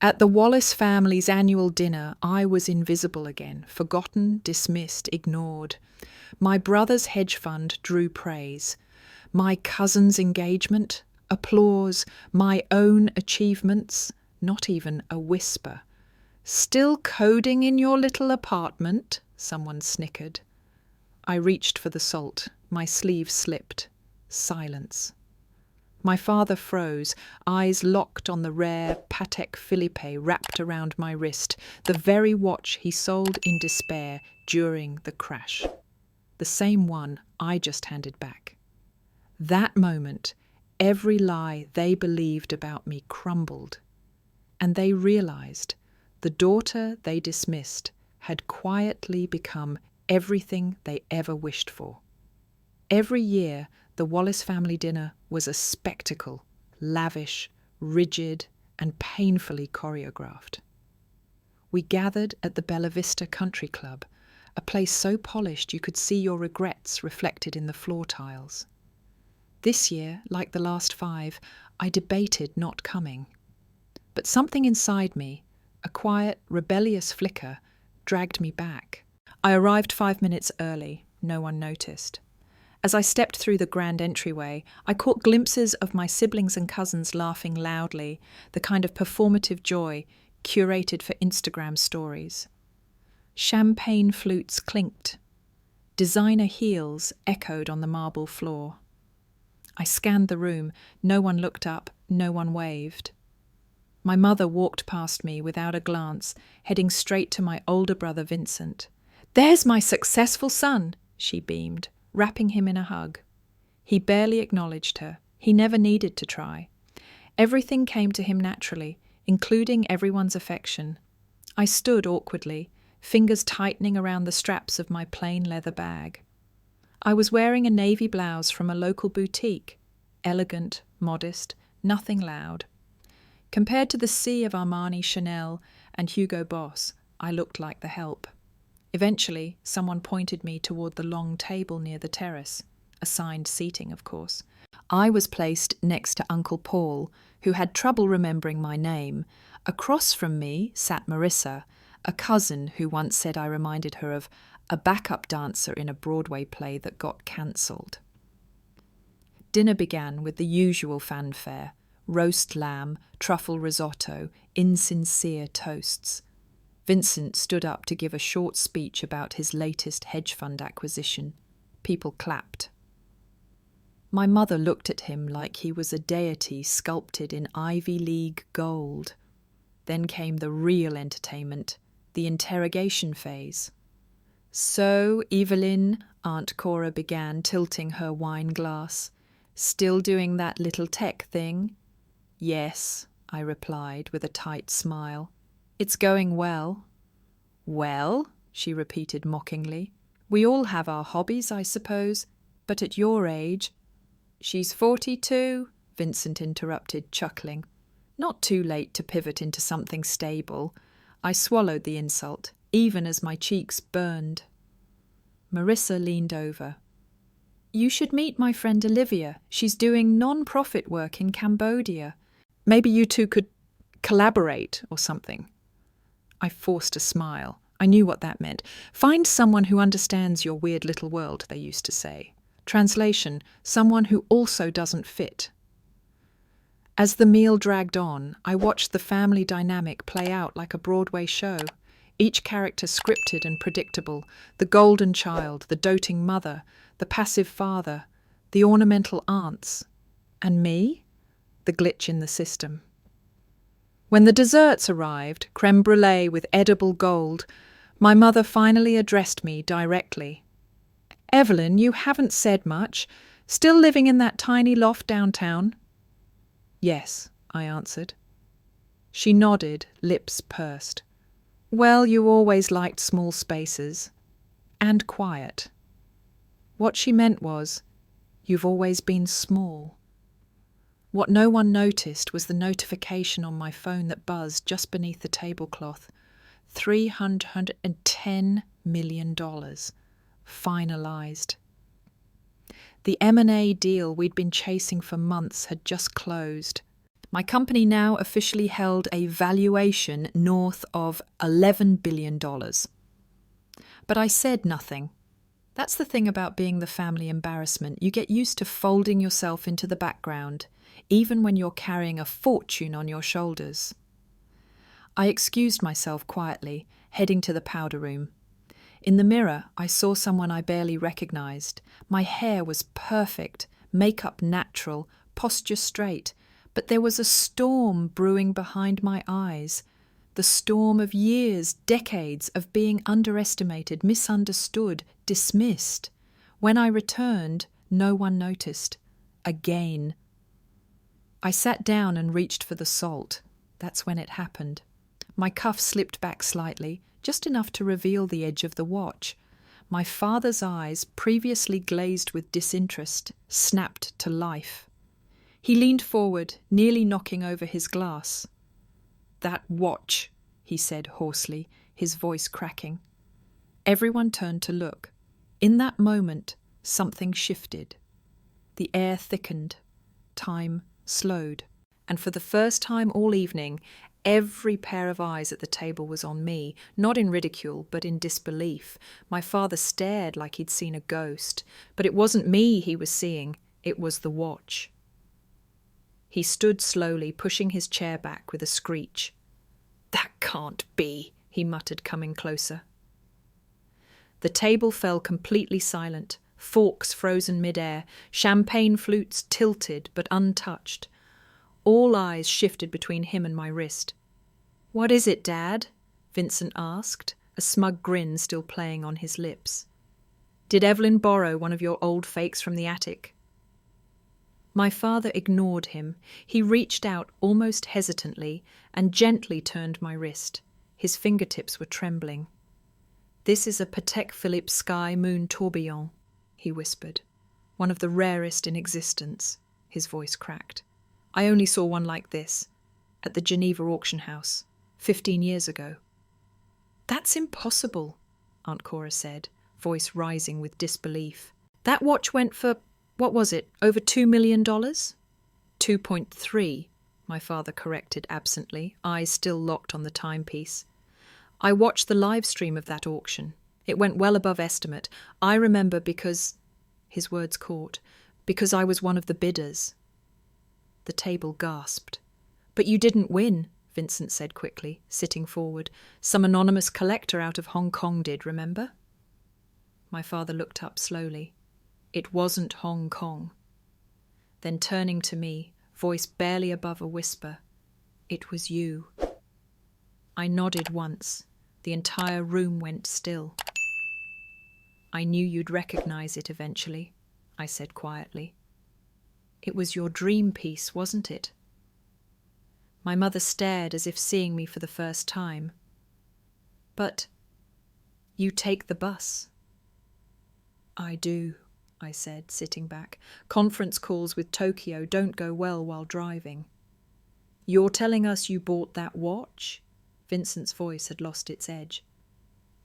At the Wallace family's annual dinner, I was invisible again, forgotten, dismissed, ignored. My brother's hedge fund drew praise. My cousin's engagement, applause. My own achievements, not even a whisper. "Still coding in your little apartment?" someone snickered. I reached for the salt. My sleeve slipped. Silence. My father froze, eyes locked on the rare Patek Philippe wrapped around my wrist, the very watch he sold in despair during the crash. The same one I just handed back. That moment, every lie they believed about me crumbled. And they realized the daughter they dismissed had quietly become everything they ever wished for. Every year, the Wallace family dinner was a spectacle, lavish, rigid, and painfully choreographed. We gathered at the Bella Vista Country Club, a place so polished you could see your regrets reflected in the floor tiles. This year, like the last 5, I debated not coming. But something inside me, a quiet, rebellious flicker, dragged me back. I arrived 5 minutes early. No one noticed. As I stepped through the grand entryway, I caught glimpses of my siblings and cousins laughing loudly, the kind of performative joy curated for Instagram stories. Champagne flutes clinked. Designer heels echoed on the marble floor. I scanned the room. No one looked up. No one waved. My mother walked past me without a glance, heading straight to my older brother Vincent. "There's my successful son," she beamed, wrapping him in a hug. He barely acknowledged her. He never needed to try. Everything came to him naturally, including everyone's affection. I stood awkwardly, fingers tightening around the straps of my plain leather bag. I was wearing a navy blouse from a local boutique, elegant, modest, nothing loud. Compared to the sea of Armani, Chanel, and Hugo Boss, I looked like the help. Eventually, someone pointed me toward the long table near the terrace, assigned seating, of course. I was placed next to Uncle Paul, who had trouble remembering my name. Across from me sat Marissa, a cousin who once said I reminded her of a backup dancer in a Broadway play that got cancelled. Dinner began with the usual fanfare: roast lamb, truffle risotto, insincere toasts. Vincent stood up to give a short speech about his latest hedge fund acquisition. People clapped. My mother looked at him like he was a deity sculpted in Ivy League gold. Then came the real entertainment, the interrogation phase. "So, Evelyn," Aunt Cora began, tilting her wine glass, "still doing that little tech thing?" "Yes," I replied with a tight smile. "It's going well." "Well," she repeated mockingly. "We all have our hobbies, I suppose. But at your age—" "She's 42, Vincent interrupted, chuckling. "Not too late to pivot into something stable." I swallowed the insult, even as my cheeks burned. Marissa leaned over. "You should meet my friend Olivia. She's doing non-profit work in Cambodia. Maybe you two could collaborate or something." I forced a smile. I knew what that meant. Find someone who understands your weird little world, they used to say. Translation, someone who also doesn't fit. As the meal dragged on, I watched the family dynamic play out like a Broadway show. Each character scripted and predictable. The golden child, the doting mother, the passive father, the ornamental aunts. And me? The glitch in the system. When the desserts arrived, creme brulee with edible gold, my mother finally addressed me directly. "Evelyn, you haven't said much. Still living in that tiny loft downtown?" "Yes," I answered. She nodded, lips pursed. "Well, you always liked small spaces. And quiet." What she meant was, "You've always been small." What no one noticed was the notification on my phone that buzzed just beneath the tablecloth. $310 million. Finalized. The M&A deal we'd been chasing for months had just closed. My company now officially held a valuation north of $11 billion. But I said nothing. That's the thing about being the family embarrassment. You get used to folding yourself into the background, even when you're carrying a fortune on your shoulders. I excused myself quietly, heading to the powder room. In the mirror, I saw someone I barely recognized. My hair was perfect, makeup natural, posture straight, but there was a storm brewing behind my eyes. The storm of years, decades of being underestimated, misunderstood, dismissed. When I returned, no one noticed. Again. I sat down and reached for the salt. That's when it happened. My cuff slipped back slightly, just enough to reveal the edge of the watch. My father's eyes, previously glazed with disinterest, snapped to life. He leaned forward, nearly knocking over his glass. "That watch," he said hoarsely, his voice cracking. Everyone turned to look. In that moment, something shifted. The air thickened. Time slowed. And for the first time all evening, every pair of eyes at the table was on me, not in ridicule, but in disbelief. My father stared like he'd seen a ghost, but it wasn't me he was seeing, it was the watch. He stood slowly, pushing his chair back with a screech. "That can't be," he muttered, coming closer. The table fell completely silent, forks frozen mid-air, champagne flutes tilted but untouched. All eyes shifted between him and my wrist. "What is it, Dad?" Vincent asked, a smug grin still playing on his lips. "Did Evelyn borrow one of your old fakes from the attic?" My father ignored him. He reached out almost hesitantly and gently turned my wrist. His fingertips were trembling. "This is a Patek Philippe Sky Moon Tourbillon," he whispered. "One of the rarest in existence." His voice cracked. "I only saw one like this, at the Geneva auction house, 15 years ago." "That's impossible," Aunt Cora said, voice rising with disbelief. "That watch went for, what was it, over $2 million? 2.3, my father corrected absently, eyes still locked on the timepiece. "I watched the live stream of that auction. It went well above estimate. I remember because," his words caught, "because I was one of the bidders." The table gasped. "But you didn't win," Vincent said quickly, sitting forward. "Some anonymous collector out of Hong Kong did, remember?" My father looked up slowly. "It wasn't Hong Kong." Then turning to me, voice barely above a whisper, "It was you." I nodded once. The entire room went still. "I knew you'd recognize it eventually," I said quietly. "It was your dream piece, wasn't it?" My mother stared as if seeing me for the first time. "But you take the bus." "I do," I said, sitting back. "Conference calls with Tokyo don't go well while driving." "You're telling us you bought that watch?" Vincent's voice had lost its edge.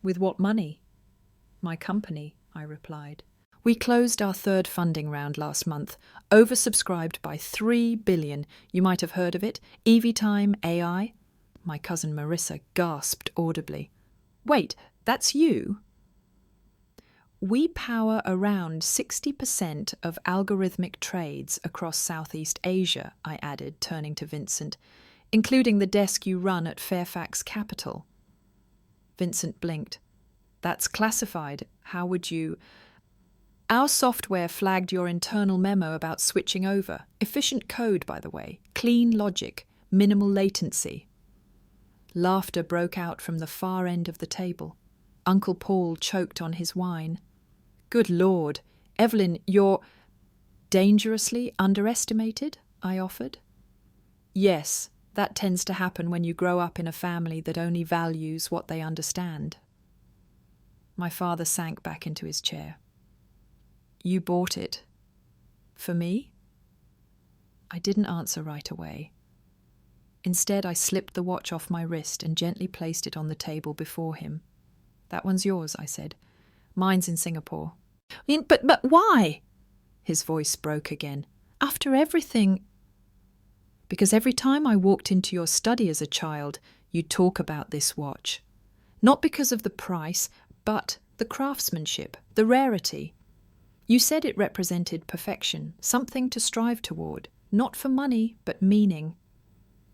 "With what money?" "My company," I replied. "We closed our third funding round last month, oversubscribed by $3 billion. You might have heard of it. EV-Time AI. My cousin Marissa gasped audibly. "Wait, that's you?" "We power around 60% of algorithmic trades across Southeast Asia," I added, turning to Vincent, "including the desk you run at Fairfax Capital." Vincent blinked. "That's classified. How would you—" "Our software flagged your internal memo about switching over. Efficient code, by the way. Clean logic. Minimal latency." Laughter broke out from the far end of the table. Uncle Paul choked on his wine. "Good Lord, Evelyn, you're—" "Dangerously underestimated?" I offered. "Yes, that tends to happen when you grow up in a family that only values what they understand." My father sank back into his chair. "You bought it. For me?" I didn't answer right away. Instead, I slipped the watch off my wrist and gently placed it on the table before him. "That one's yours," I said. "Mine's in Singapore." But why?" His voice broke again. "After everything—" Because every time I walked into your study as a child, you'd talk about this watch. Not because of the price, but the craftsmanship, the rarity. You said it represented perfection, something to strive toward, not for money, but meaning.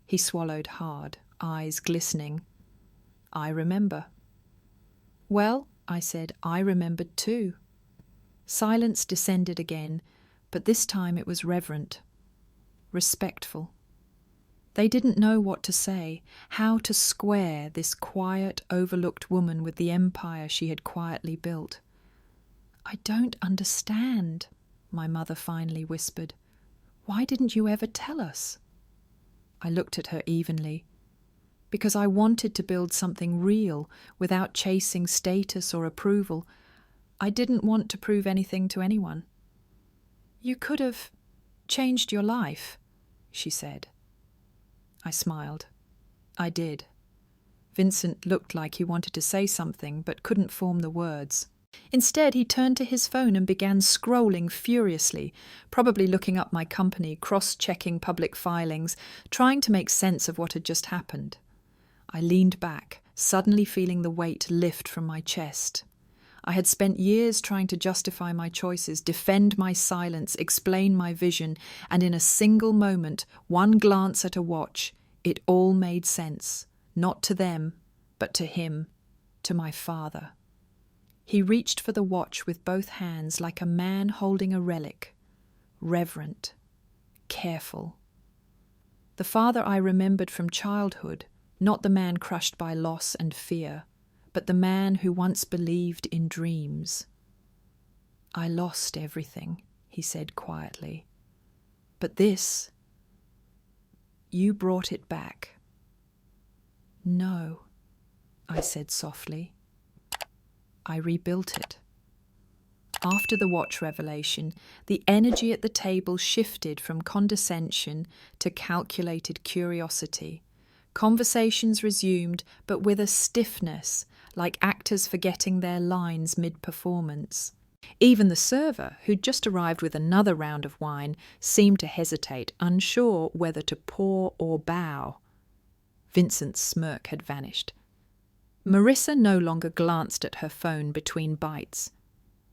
He swallowed hard, eyes glistening. I remember. Well, I said, I remembered too. Silence descended again, but this time it was reverent, respectful. They didn't know what to say, how to square this quiet, overlooked woman with the empire she had quietly built. I don't understand, my mother finally whispered. Why didn't you ever tell us? I looked at her evenly. Because I wanted to build something real without chasing status or approval. I didn't want to prove anything to anyone. You could have changed your life, she said. I smiled. I did. Vincent looked like he wanted to say something but couldn't form the words. Instead, he turned to his phone and began scrolling furiously, probably looking up my company, cross-checking public filings, trying to make sense of what had just happened. I leaned back, suddenly feeling the weight lift from my chest. I had spent years trying to justify my choices, defend my silence, explain my vision, and in a single moment, one glance at a watch, it all made sense, not to them, but to him, to my father. He reached for the watch with both hands like a man holding a relic, reverent, careful. The father I remembered from childhood, not the man crushed by loss and fear, but the man who once believed in dreams. I lost everything, he said quietly. But this, you brought it back. No, I said softly. I rebuilt it. After the watch revelation, the energy at the table shifted from condescension to calculated curiosity. Conversations resumed, but with a stiffness, like actors forgetting their lines mid-performance. Even the server, who'd just arrived with another round of wine, seemed to hesitate, unsure whether to pour or bow. Vincent's smirk had vanished. Marissa no longer glanced at her phone between bites.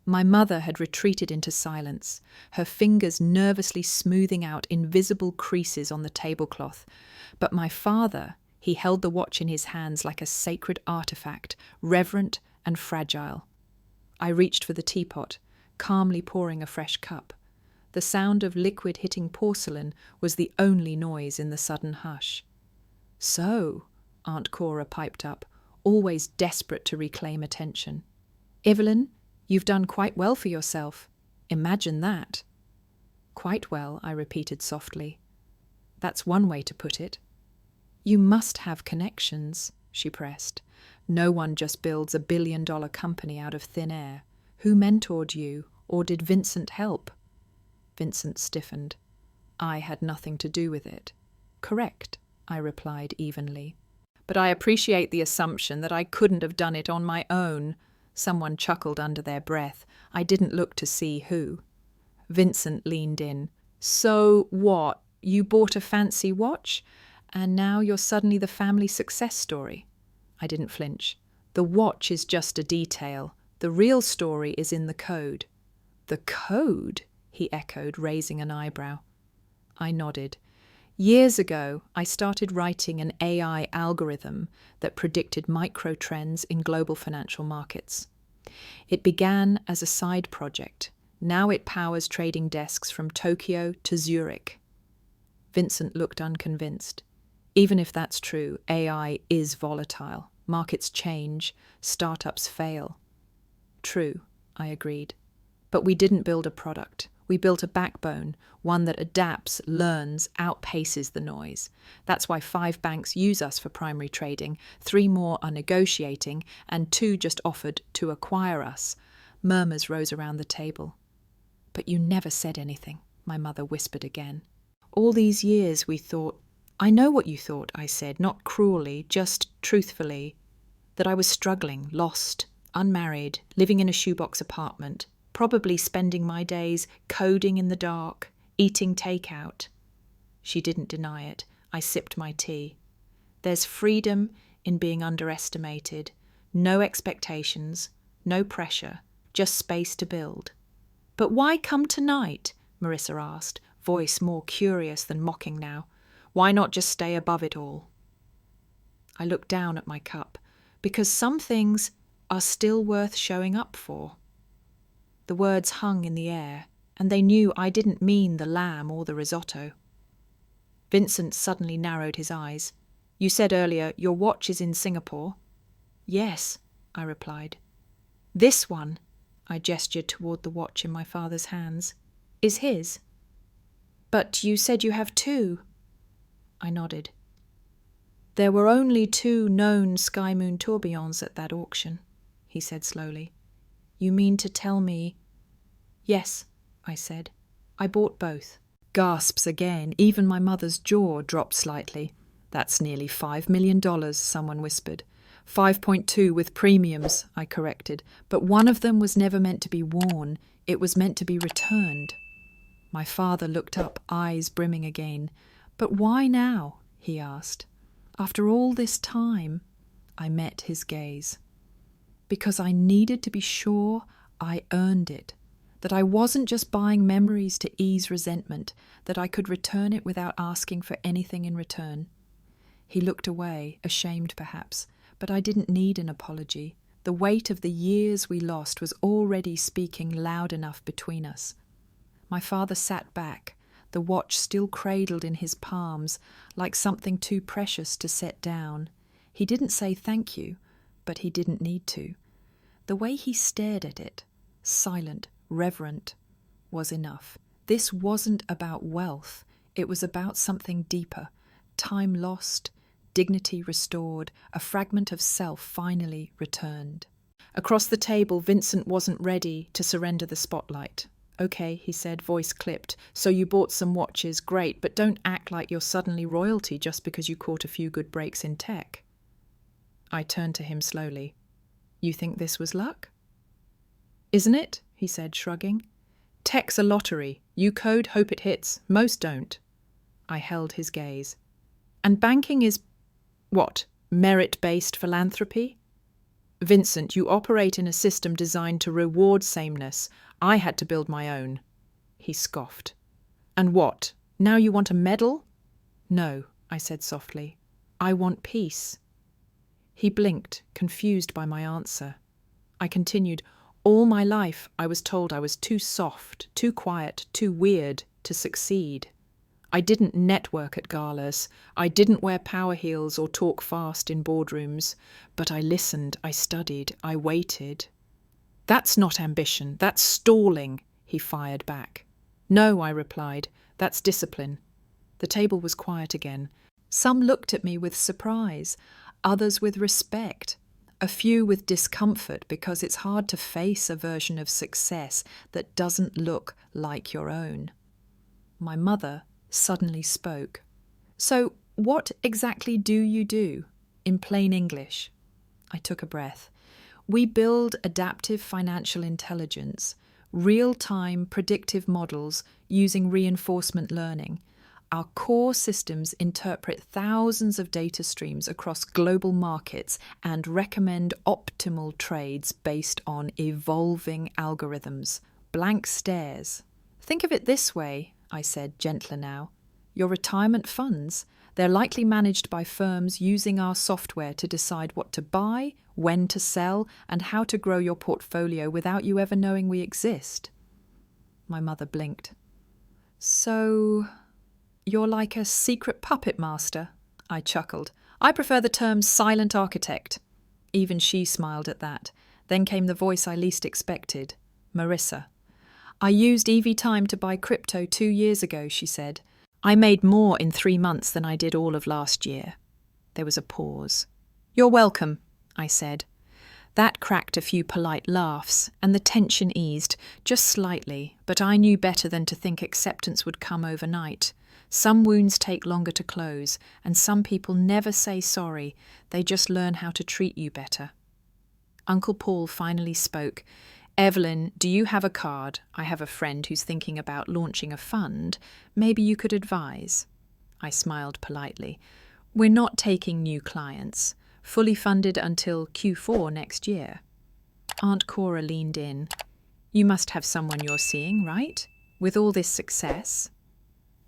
My mother had retreated into silence, her fingers nervously smoothing out invisible creases on the tablecloth. But my father, he held the watch in his hands like a sacred artifact, reverent and fragile. I reached for the teapot, calmly pouring a fresh cup. The sound of liquid hitting porcelain was the only noise in the sudden hush. So, Aunt Cora piped up, always desperate to reclaim attention. Evelyn, you've done quite well for yourself. Imagine that. Quite well, I repeated softly. That's one way to put it. You must have connections, she pressed. No one just builds $1 billion company out of thin air. Who mentored you, or did Vincent help? Vincent stiffened. I had nothing to do with it. Correct, I replied evenly. But I appreciate the assumption that I couldn't have done it on my own. Someone chuckled under their breath. I didn't look to see who. Vincent leaned in. So what? You bought a fancy watch? And now you're suddenly the family success story? I didn't flinch. The watch is just a detail. The real story is in the code. The code? He echoed, raising an eyebrow. I nodded. Years ago, I started writing an AI algorithm that predicted micro-trends in global financial markets. It began as a side project. Now it powers trading desks from Tokyo to Zurich. Vincent looked unconvinced. Even if that's true, AI is volatile. Markets change, startups fail. True, I agreed. But we didn't build a product. We built a backbone, one that adapts, learns, outpaces the noise. That's why 5 banks use us for primary trading, 3 more are negotiating, and 2 just offered to acquire us. Murmurs rose around the table. But you never said anything, my mother whispered again. All these years we thought, I know what you thought, I said, not cruelly, just truthfully, that I was struggling, lost, unmarried, living in a shoebox apartment, probably spending my days coding in the dark, eating takeout. She didn't deny it. I sipped my tea. There's freedom in being underestimated. No expectations, no pressure, just space to build. But why come tonight? Marissa asked, voice more curious than mocking now. Why not just stay above it all? I looked down at my cup, because some things are still worth showing up for. The words hung in the air, and they knew I didn't mean the lamb or the risotto. Vincent suddenly narrowed his eyes. You said earlier your watch is in Singapore. Yes, I replied. This one, I gestured toward the watch in my father's hands, is his. But you said you have two. I nodded. There were only 2 known Sky Moon tourbillons at that auction, he said slowly. You mean to tell me? Yes, I said. I bought both. Gasps again. Even my mother's jaw dropped slightly. That's nearly $5 million, someone whispered. 5.2 with premiums, I corrected. But one of them was never meant to be worn. It was meant to be returned. My father looked up, eyes brimming again. But why now? He asked. After all this time, I met his gaze. Because I needed to be sure I earned it, that I wasn't just buying memories to ease resentment, that I could return it without asking for anything in return. He looked away, ashamed perhaps, but I didn't need an apology. The weight of the years we lost was already speaking loud enough between us. My father sat back, the watch still cradled in his palms, like something too precious to set down. He didn't say thank you, but he didn't need to. The way he stared at it, silent, reverent, was enough. This wasn't about wealth. It was about something deeper. Time lost, dignity restored, a fragment of self finally returned. Across the table, Vincent wasn't ready to surrender the spotlight. Okay, he said, voice clipped. So you bought some watches, great, but don't act like you're suddenly royalty just because you caught a few good breaks in tech. I turned to him slowly. You think this was luck? Isn't it? He said, shrugging. Tech's a lottery. You code, hope it hits. Most don't. I held his gaze. And banking is, what, merit-based philanthropy? Vincent, you operate in a system designed to reward sameness. I had to build my own. He scoffed. And what? Now you want a medal? No, I said softly. I want peace. He blinked, confused by my answer. I continued, all my life I was told I was too soft, too quiet, too weird to succeed. I didn't network at galas. I didn't wear power heels or talk fast in boardrooms. But I listened, I studied, I waited. That's not ambition, that's stalling, he fired back. No, I replied, that's discipline. The table was quiet again. Some looked at me with surprise, others with respect, a few with discomfort because it's hard to face a version of success that doesn't look like your own. My mother suddenly spoke. So what exactly do you do, in plain English? I took a breath. We build adaptive financial intelligence, real-time predictive models using reinforcement learning. Our core systems interpret thousands of data streams across global markets and recommend optimal trades based on evolving algorithms. Blank stares. Think of it this way, I said, gentler now. Your retirement funds, they're likely managed by firms using our software to decide what to buy, when to sell, and how to grow your portfolio without you ever knowing we exist. My mother blinked. So, you're like a secret puppet master? I chuckled. I prefer the term silent architect. Even she smiled at that. Then came the voice I least expected. Marissa. I used EV Time to buy crypto 2 years ago, she said. I made more in 3 months than I did all of last year. There was a pause. You're welcome, I said. That cracked a few polite laughs, and the tension eased, just slightly, but I knew better than to think acceptance would come overnight. Some wounds take longer to close, and some people never say sorry, they just learn how to treat you better. Uncle Paul finally spoke. Evelyn, do you have a card? I have a friend who's thinking about launching a fund. Maybe you could advise. I smiled politely. We're not taking new clients. Fully funded until Q4 next year. Aunt Cora leaned in. You must have someone you're seeing, right? With all this success?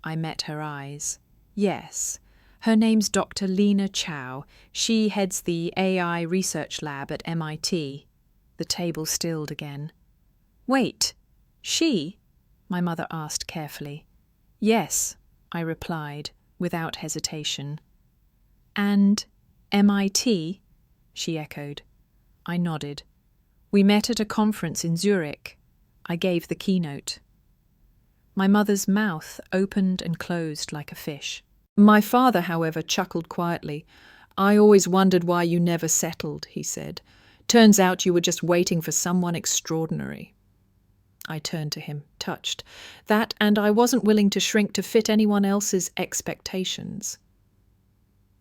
I met her eyes. Yes. Her name's Dr. Lena Chow. She heads the AI research lab at MIT. The table stilled again. Wait, she? My mother asked carefully. Yes, I replied, without hesitation. And MIT? She echoed. I nodded. We met at a conference in Zurich. I gave the keynote. My mother's mouth opened and closed like a fish. My father, however, chuckled quietly. I always wondered why you never settled, he said. Turns out you were just waiting for someone extraordinary. I turned to him, touched. That, and I wasn't willing to shrink to fit anyone else's expectations.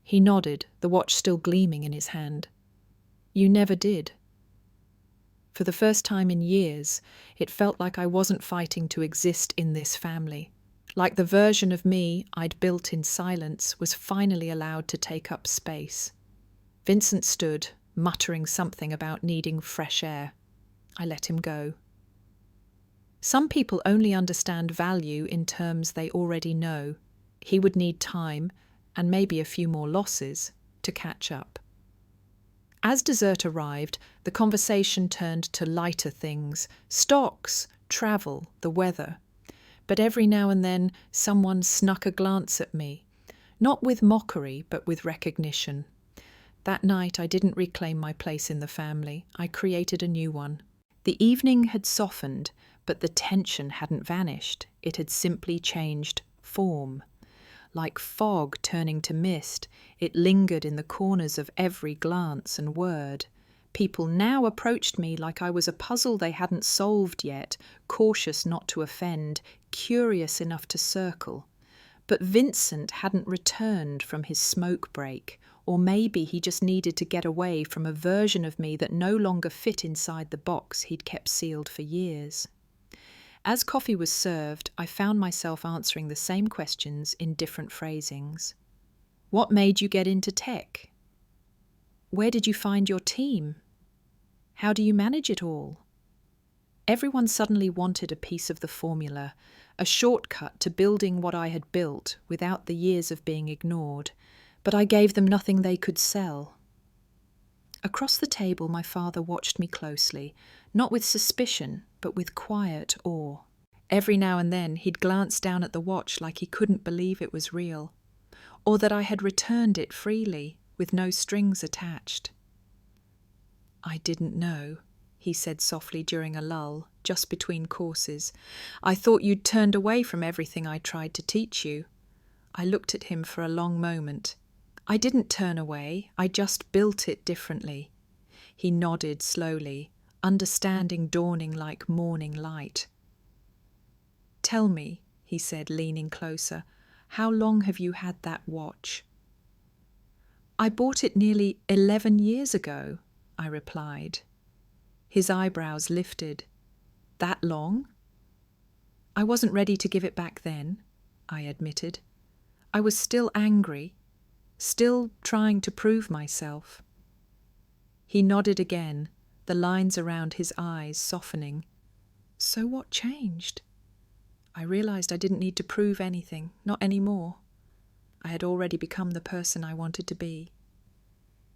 He nodded, the watch still gleaming in his hand. You never did. For the first time in years, it felt like I wasn't fighting to exist in this family. Like the version of me I'd built in silence was finally allowed to take up space. Vincent stood, muttering something about needing fresh air. I let him go. Some people only understand value in terms they already know. He would need time, and maybe a few more losses, to catch up. As dessert arrived, the conversation turned to lighter things, stocks, travel, the weather. But every now and then someone snuck a glance at me, not with mockery, but with recognition. That night I didn't reclaim my place in the family. I created a new one. The evening had softened, but the tension hadn't vanished. It had simply changed form. Like fog turning to mist, it lingered in the corners of every glance and word. People now approached me like I was a puzzle they hadn't solved yet, cautious not to offend, curious enough to circle. But Vincent hadn't returned from his smoke break, or maybe he just needed to get away from a version of me that no longer fit inside the box he'd kept sealed for years. As coffee was served, I found myself answering the same questions in different phrasings. What made you get into tech? Where did you find your team? How do you manage it all? Everyone suddenly wanted a piece of the formula, a shortcut to building what I had built without the years of being ignored, but I gave them nothing they could sell. Across the table, my father watched me closely, not with suspicion, but with quiet awe. Every now and then he'd glance down at the watch like he couldn't believe it was real, or that I had returned it freely, with no strings attached. I didn't know, he said softly during a lull, just between courses. I thought you'd turned away from everything I tried to teach you. I looked at him for a long moment. I didn't turn away, I just built it differently. He nodded slowly, understanding dawning like morning light. Tell me, he said, leaning closer, how long have you had that watch? I bought it nearly 11 years ago, I replied. His eyebrows lifted. That long? I wasn't ready to give it back then, I admitted. I was still angry, still trying to prove myself. He nodded again, the lines around his eyes softening. So what changed? I realized I didn't need to prove anything, not anymore. I had already become the person I wanted to be.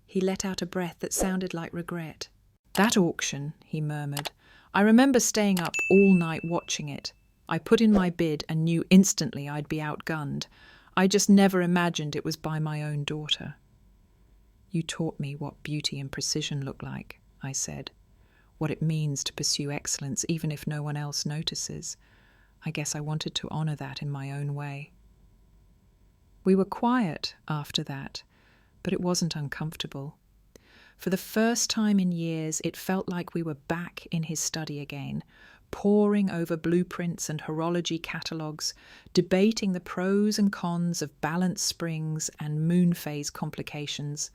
He let out a breath that sounded like regret. That auction, he murmured. I remember staying up all night watching it. I put in my bid and knew instantly I'd be outgunned. I just never imagined it was by my own daughter. You taught me what beauty and precision look like, I said. What it means to pursue excellence even if no one else notices. I guess I wanted to honor that in my own way. We were quiet after that, but it wasn't uncomfortable. For the first time in years, it felt like we were back in his study again, poring over blueprints and horology catalogues, debating the pros and cons of balanced springs and moon phase complications.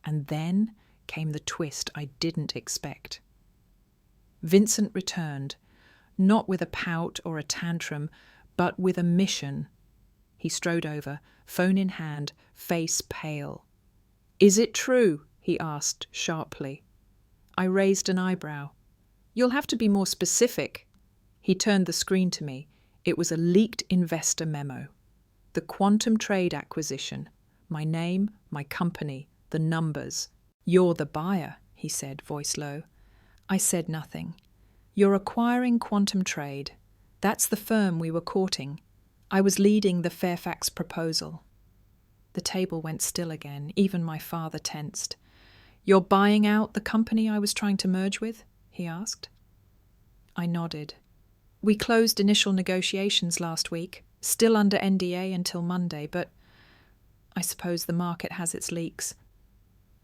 And then came the twist I didn't expect. Vincent returned, not with a pout or a tantrum, but with a mission. He strode over, phone in hand, face pale. "Is it true?" he asked sharply. I raised an eyebrow. "You'll have to be more specific." He turned the screen to me. It was a leaked investor memo. The quantum trade acquisition. My name, my company, the numbers. "You're the buyer," he said, voice low. I said nothing. "You're acquiring quantum trade. That's the firm we were courting. I was leading the Fairfax proposal." The table went still again. Even my father tensed. "You're buying out the company I was trying to merge with?" he asked. I nodded. "We closed initial negotiations last week, still under NDA until Monday, but I suppose the market has its leaks."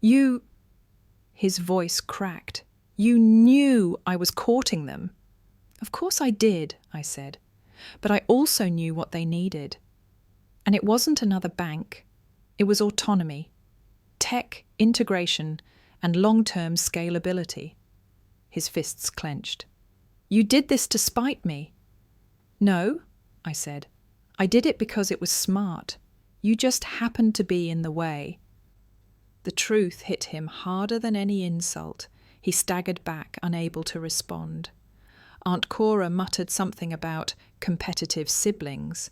"You—" His voice cracked. "You knew I was courting them." "Of course I did," I said. "But I also knew what they needed. And it wasn't another bank. It was autonomy, tech, integration, and long-term scalability." His fists clenched. "You did this to spite me." "No," I said. "I did it because it was smart. You just happened to be in the way." The truth hit him harder than any insult. He staggered back, unable to respond. Aunt Cora muttered something about competitive siblings.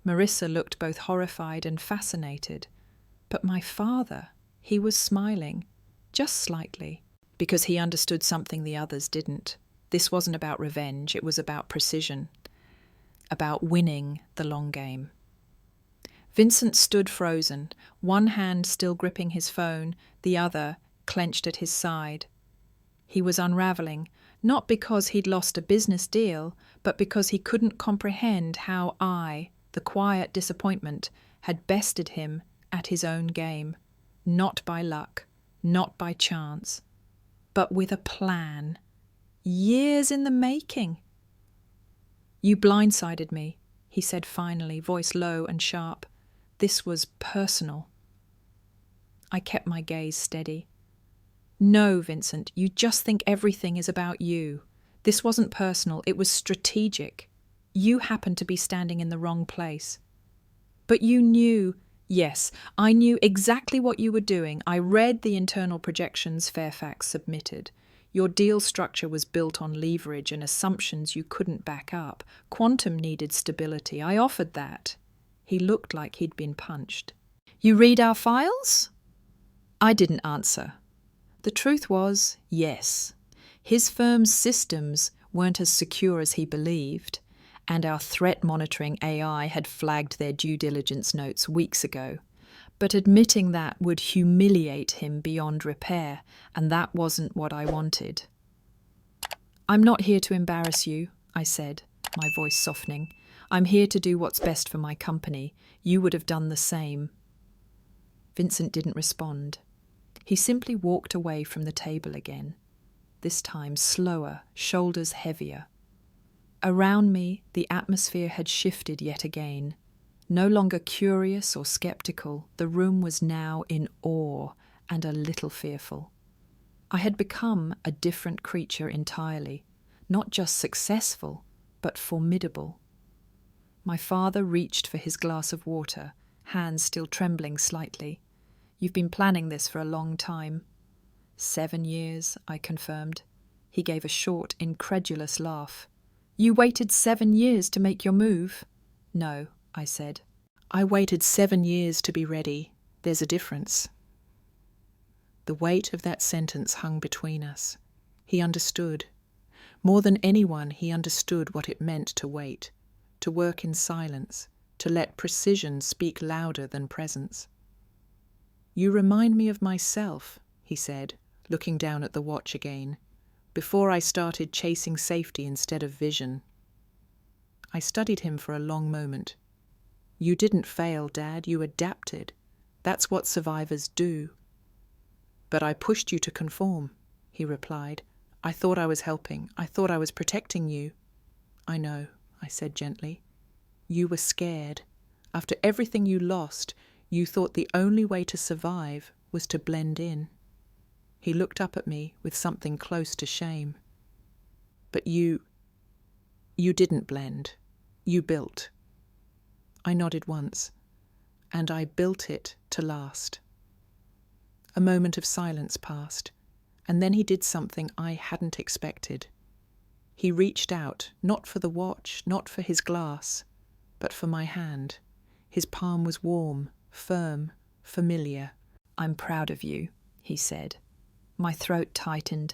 Marissa looked both horrified and fascinated. But my father, he was smiling, just slightly, because he understood something the others didn't. This wasn't about revenge, it was about precision, about winning the long game. Vincent stood frozen, one hand still gripping his phone, the other clenched at his side. He was unraveling, not because he'd lost a business deal, but because he couldn't comprehend how I, the quiet disappointment, had bested him at his own game, not by luck, not by chance, but with a plan. Years in the making. "You blindsided me," he said finally, voice low and sharp. "This was personal." I kept my gaze steady. "No, Vincent, you just think everything is about you. This wasn't personal, it was strategic. You happened to be standing in the wrong place." "But you knew—" "Yes, I knew exactly what you were doing. I read the internal projections Fairfax submitted. Your deal structure was built on leverage and assumptions you couldn't back up. Quantum needed stability. I offered that." He looked like he'd been punched. "You read our files?" I didn't answer. The truth was, yes. His firm's systems weren't as secure as he believed, and our threat monitoring AI had flagged their due diligence notes weeks ago. But admitting that would humiliate him beyond repair, and that wasn't what I wanted. "I'm not here to embarrass you," I said, my voice softening. "I'm here to do what's best for my company. You would have done the same." Vincent didn't respond. He simply walked away from the table again, this time slower, shoulders heavier. Around me, the atmosphere had shifted yet again. No longer curious or skeptical, the room was now in awe and a little fearful. I had become a different creature entirely, not just successful, but formidable. My father reached for his glass of water, hands still trembling slightly. "You've been planning this for a long time." 7 years, I confirmed. He gave a short, incredulous laugh. "You waited 7 years to make your move?" "No," I said. "I waited 7 years to be ready. There's a difference." The weight of that sentence hung between us. He understood. More than anyone, he understood what it meant to wait, to work in silence, to let precision speak louder than presence. "You remind me of myself," he said, looking down at the watch again, "before I started chasing safety instead of vision." I studied him for a long moment. "You didn't fail, Dad, you adapted. That's what survivors do." "But I pushed you to conform," he replied. "I thought I was helping. I thought I was protecting you." "I know," I said gently. "You were scared. After everything you lost, you thought the only way to survive was to blend in." He looked up at me with something close to shame. "But you didn't blend. You built." I nodded once. And I built it to last. A moment of silence passed, and then he did something I hadn't expected. He reached out, not for the watch, not for his glass, but for my hand. His palm was warm, firm, familiar. "I'm proud of you," he said. My throat tightened.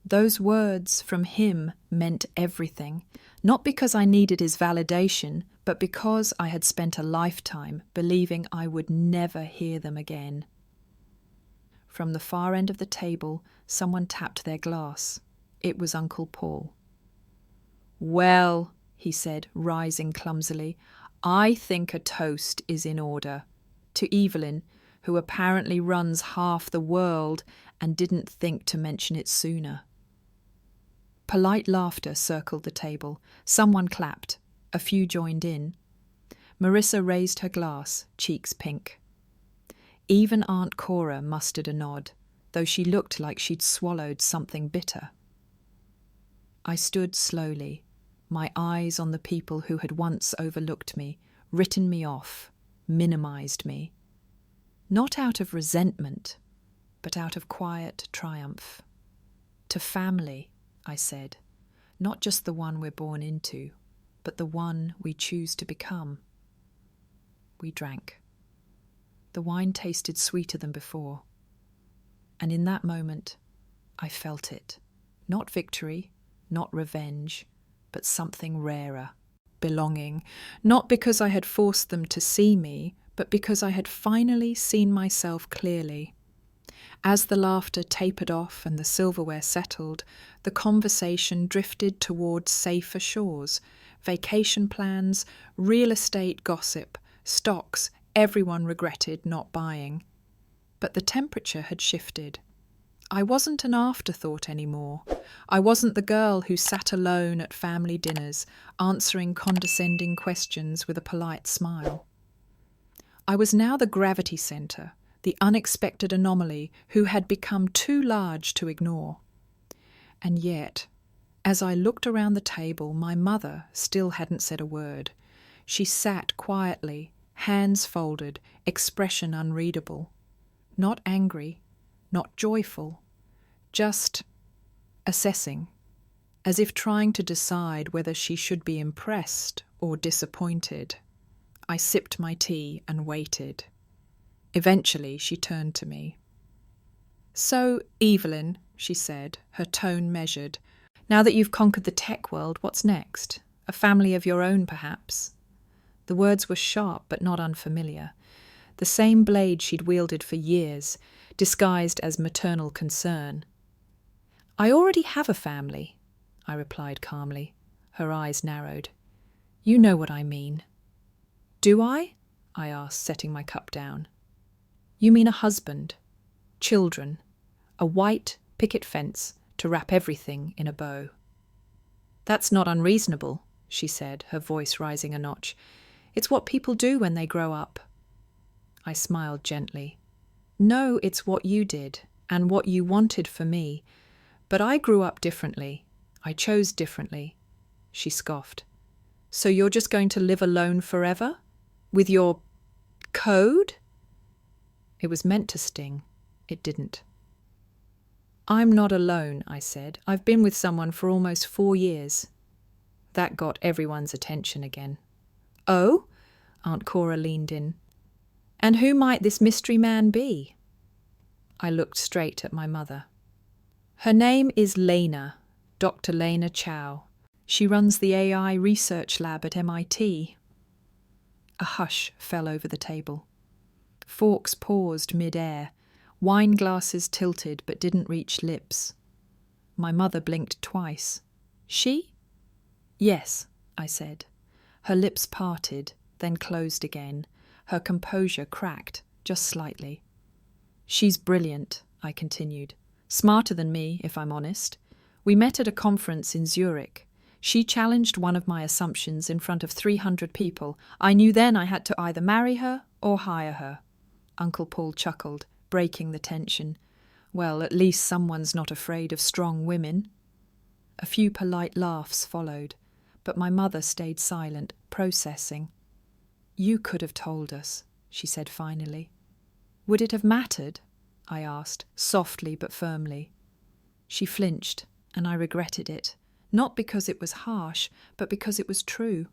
Those words from him meant everything, not because I needed his validation, but because I had spent a lifetime believing I would never hear them again. From the far end of the table, someone tapped their glass. It was Uncle Paul. "Well," he said, rising clumsily, "I think a toast is in order. To Evelyn, who apparently runs half the world and didn't think to mention it sooner." Polite laughter circled the table. Someone clapped. A few joined in. Marissa raised her glass, cheeks pink. Even Aunt Cora mustered a nod, though she looked like she'd swallowed something bitter. I stood slowly, my eyes on the people who had once overlooked me, written me off, minimized me. Not out of resentment, but out of quiet triumph. "To family," I said, "not just the one we're born into, but the one we choose to become." We drank. The wine tasted sweeter than before. And in that moment, I felt it. Not victory, not revenge, but something rarer. Belonging. Not because I had forced them to see me, but because I had finally seen myself clearly. As the laughter tapered off and the silverware settled, the conversation drifted towards safer shores, vacation plans, real estate gossip, stocks everyone regretted not buying. But the temperature had shifted. I wasn't an afterthought anymore. I wasn't the girl who sat alone at family dinners, answering condescending questions with a polite smile. I was now the gravity centre, the unexpected anomaly who had become too large to ignore. And yet, as I looked around the table, my mother still hadn't said a word. She sat quietly, hands folded, expression unreadable. Not angry, not joyful, just assessing, as if trying to decide whether she should be impressed or disappointed. I sipped my tea and waited. Eventually she turned to me. "So, Evelyn," she said, her tone measured, "now that you've conquered the tech world, what's next? A family of your own, perhaps?" The words were sharp but not unfamiliar. The same blade she'd wielded for years, disguised as maternal concern. "I already have a family," I replied calmly. Her eyes narrowed. "You know what I mean." "Do I?" I asked, setting my cup down. "You mean a husband, children, a white picket fence to wrap everything in a bow." "That's not unreasonable," she said, her voice rising a notch. "It's what people do when they grow up." I smiled gently. "No, it's what you did, and what you wanted for me. But I grew up differently. I chose differently." She scoffed. "So you're just going to live alone forever? With your code?" It was meant to sting. It didn't. "I'm not alone," I said. "I've been with someone for almost 4 years." That got everyone's attention again. "Oh?" Aunt Cora leaned in. "And who might this mystery man be?" I looked straight at my mother. "Her name is Lena, Dr. Lena Chow. She runs the AI research lab at MIT. A hush fell over the table. Forks paused mid-air. Wine glasses tilted but didn't reach lips. My mother blinked twice. "She?" "Yes," I said. Her lips parted, then closed again. Her composure cracked, just slightly. "She's brilliant," I continued. "Smarter than me, if I'm honest. We met at a conference in Zurich. She challenged one of my assumptions in front of 300 people. I knew then I had to either marry her or hire her." Uncle Paul chuckled, breaking the tension. "Well, at least someone's not afraid of strong women." A few polite laughs followed, but my mother stayed silent, processing. You could have told us, she said finally. Would it have mattered? I asked, softly but firmly. She flinched, and I regretted it, not because it was harsh, but because it was true.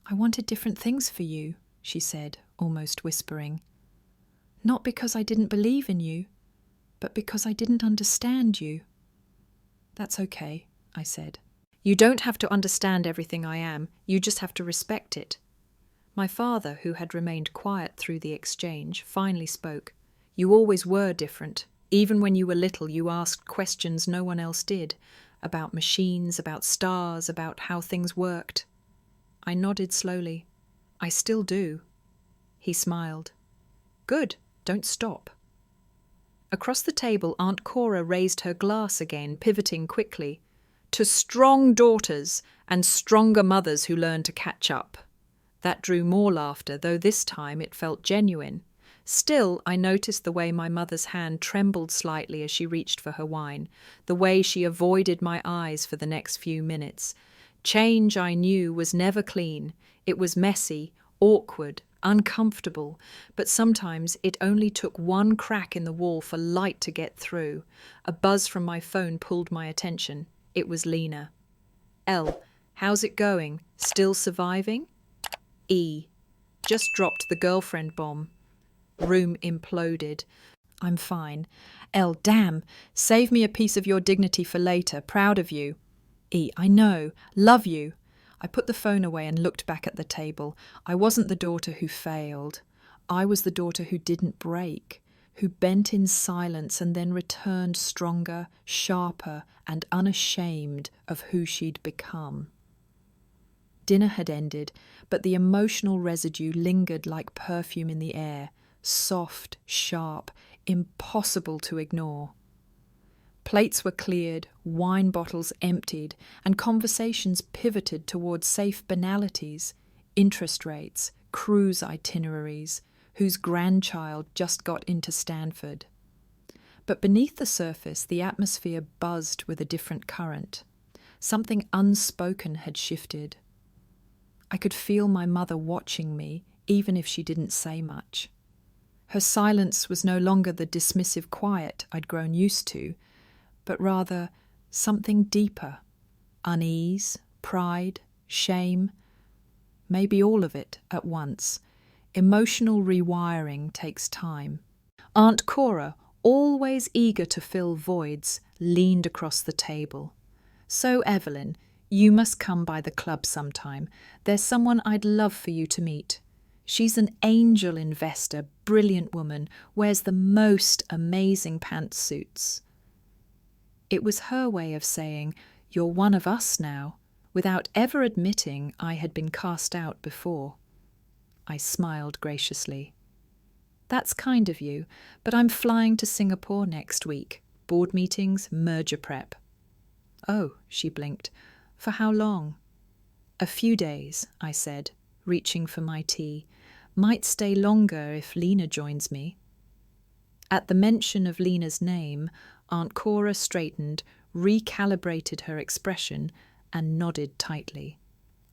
I wanted different things for you, she said, almost whispering. Not because I didn't believe in you, but because I didn't understand you. That's okay, I said. You don't have to understand everything I am, you just have to respect it. My father, who had remained quiet through the exchange, finally spoke. You always were different. Even when you were little, you asked questions no one else did, about machines, about stars, about how things worked. I nodded slowly. I still do. He smiled. Good, don't stop. Across the table, Aunt Cora raised her glass again, pivoting quickly. To strong daughters and stronger mothers who learn to catch up. That drew more laughter, though this time it felt genuine. Still, I noticed the way my mother's hand trembled slightly as she reached for her wine, the way she avoided my eyes for the next few minutes. Change, I knew, was never clean. It was messy, awkward, uncomfortable, but sometimes it only took one crack in the wall for light to get through. A buzz from my phone pulled my attention. It was Lena. L, how's it going? Still surviving? E, just dropped the girlfriend bomb. Room imploded. I'm fine. L, damn, save me a piece of your dignity for later. Proud of you. E, I know. Love you. I put the phone away and looked back at the table. I wasn't the daughter who failed. I was the daughter who didn't break, who bent in silence and then returned stronger, sharper, and unashamed of who she'd become. Dinner had ended, but the emotional residue lingered like perfume in the air, soft, sharp, impossible to ignore. Plates were cleared, wine bottles emptied, and conversations pivoted towards safe banalities, interest rates, cruise itineraries, whose grandchild just got into Stanford. But beneath the surface, the atmosphere buzzed with a different current. Something unspoken had shifted. I could feel my mother watching me, even if she didn't say much. Her silence was no longer the dismissive quiet I'd grown used to, but rather something deeper. Unease, pride, shame, maybe all of it at once. Emotional rewiring takes time. Aunt Cora, always eager to fill voids, leaned across the table. So, Evelyn, you must come by the club sometime. There's someone I'd love for you to meet. She's an angel investor, brilliant woman, wears the most amazing pantsuits. It was her way of saying, you're one of us now, without ever admitting I had been cast out before. I smiled graciously. That's kind of you, but I'm flying to Singapore next week. Board meetings, merger prep. Oh, she blinked. For how long? A few days, I said, reaching for my tea. Might stay longer if Lena joins me. At the mention of Lena's name, Aunt Cora straightened, recalibrated her expression, and nodded tightly.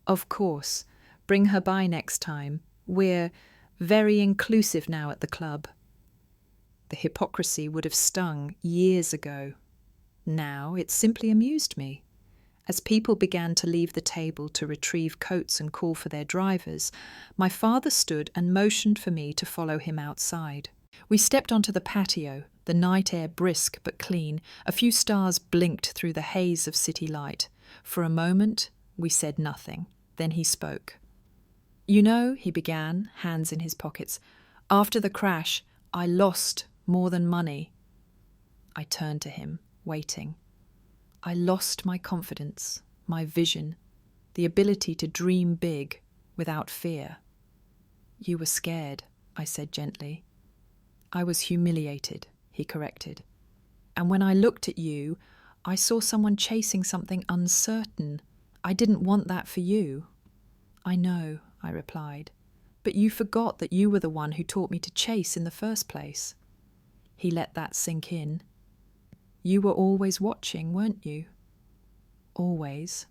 Of course. Bring her by next time. We're very inclusive now at the club. The hypocrisy would have stung years ago. Now it simply amused me. As people began to leave the table to retrieve coats and call for their drivers, my father stood and motioned for me to follow him outside. We stepped onto the patio, the night air brisk but clean. A few stars blinked through the haze of city light. For a moment, we said nothing. Then he spoke. You know, he began, hands in his pockets, after the crash, I lost more than money. I turned to him, waiting. I lost my confidence, my vision, the ability to dream big without fear. You were scared, I said gently. I was humiliated, he corrected. And when I looked at you, I saw someone chasing something uncertain. I didn't want that for you. I know, I replied, but you forgot that you were the one who taught me to chase in the first place. He let that sink in. You were always watching, weren't you? Always.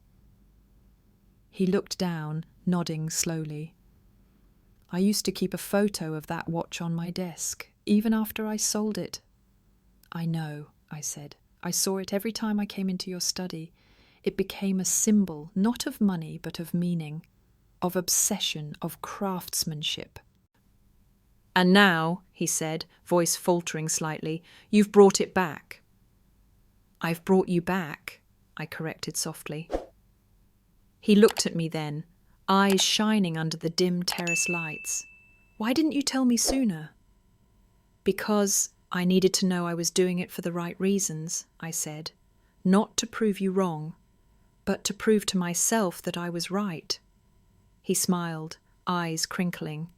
He looked down, nodding slowly. I used to keep a photo of that watch on my desk, even after I sold it. I know, I said. I saw it every time I came into your study. It became a symbol, not of money, but of meaning, of obsession, of craftsmanship. And now, he said, voice faltering slightly, you've brought it back. I've brought you back, I corrected softly. He looked at me then, eyes shining under the dim terrace lights. Why didn't you tell me sooner? Because I needed to know I was doing it for the right reasons, I said. Not to prove you wrong, but to prove to myself that I was right. He smiled, eyes crinkling.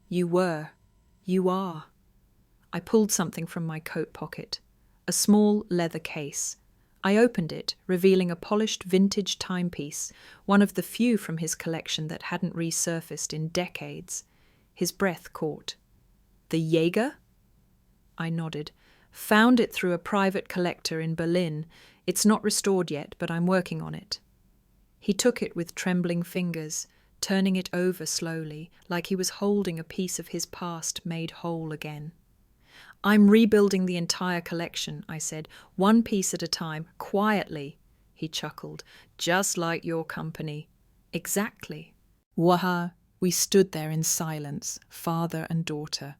You were. You are. I pulled something from my coat pocket, a small leather case. I opened it, revealing a polished vintage timepiece, one of the few from his collection that hadn't resurfaced in decades. His breath caught. The Jaeger? I nodded. Found it through a private collector in Berlin. It's not restored yet, but I'm working on it. He took it with trembling fingers, turning it over slowly, like he was holding a piece of his past made whole again. I'm rebuilding the entire collection, I said, one piece at a time, quietly. He chuckled. Just like your company. Exactly. Waha, we stood there in silence, father and daughter,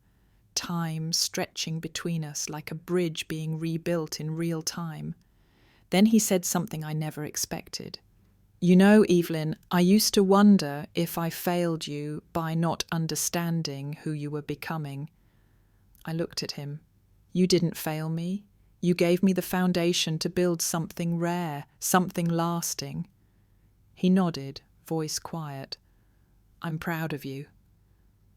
time stretching between us like a bridge being rebuilt in real time. Then he said something I never expected. You know, Evelyn, I used to wonder if I failed you by not understanding who you were becoming. I looked at him. You didn't fail me. You gave me the foundation to build something rare, something lasting. He nodded, voice quiet. I'm proud of you.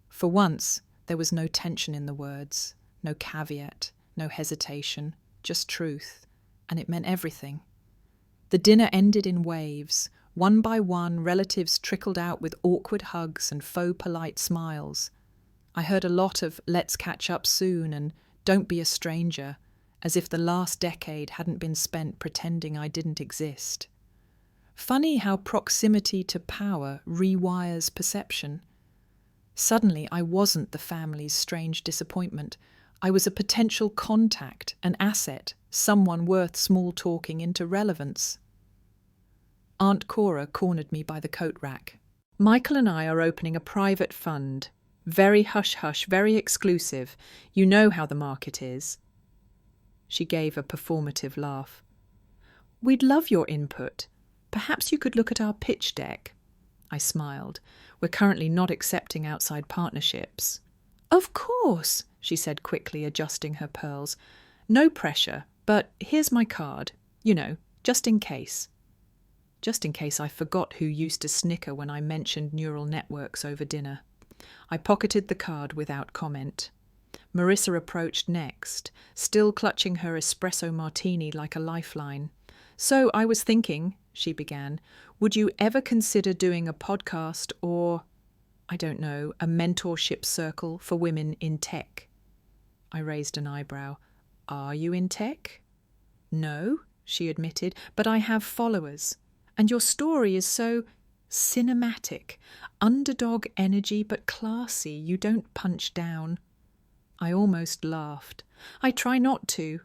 For once, there was no tension in the words, no caveat, no hesitation, just truth, and it meant everything. The dinner ended in waves. One by one, relatives trickled out with awkward hugs and faux polite smiles. I heard a lot of let's catch up soon and don't be a stranger, as if the last decade hadn't been spent pretending I didn't exist. Funny how proximity to power rewires perception. Suddenly I wasn't the family's strange disappointment. I was a potential contact, an asset, someone worth small-talking into relevance. Aunt Cora cornered me by the coat rack. Michael and I are opening a private fund. Very hush-hush, very exclusive. You know how the market is. She gave a performative laugh. We'd love your input. Perhaps you could look at our pitch deck. I smiled. We're currently not accepting outside partnerships. Of course, she said quickly, adjusting her pearls. No pressure, but here's my card. You know, just in case. Just in case I forgot who used to snicker when I mentioned neural networks over dinner. I pocketed the card without comment. Marissa approached next, still clutching her espresso martini like a lifeline. So I was thinking, she began, would you ever consider doing a podcast or, I don't know, a mentorship circle for women in tech? I raised an eyebrow. Are you in tech? No, she admitted, but I have followers. And your story is so cinematic, underdog energy but classy. You don't punch down. I almost laughed. I try not to.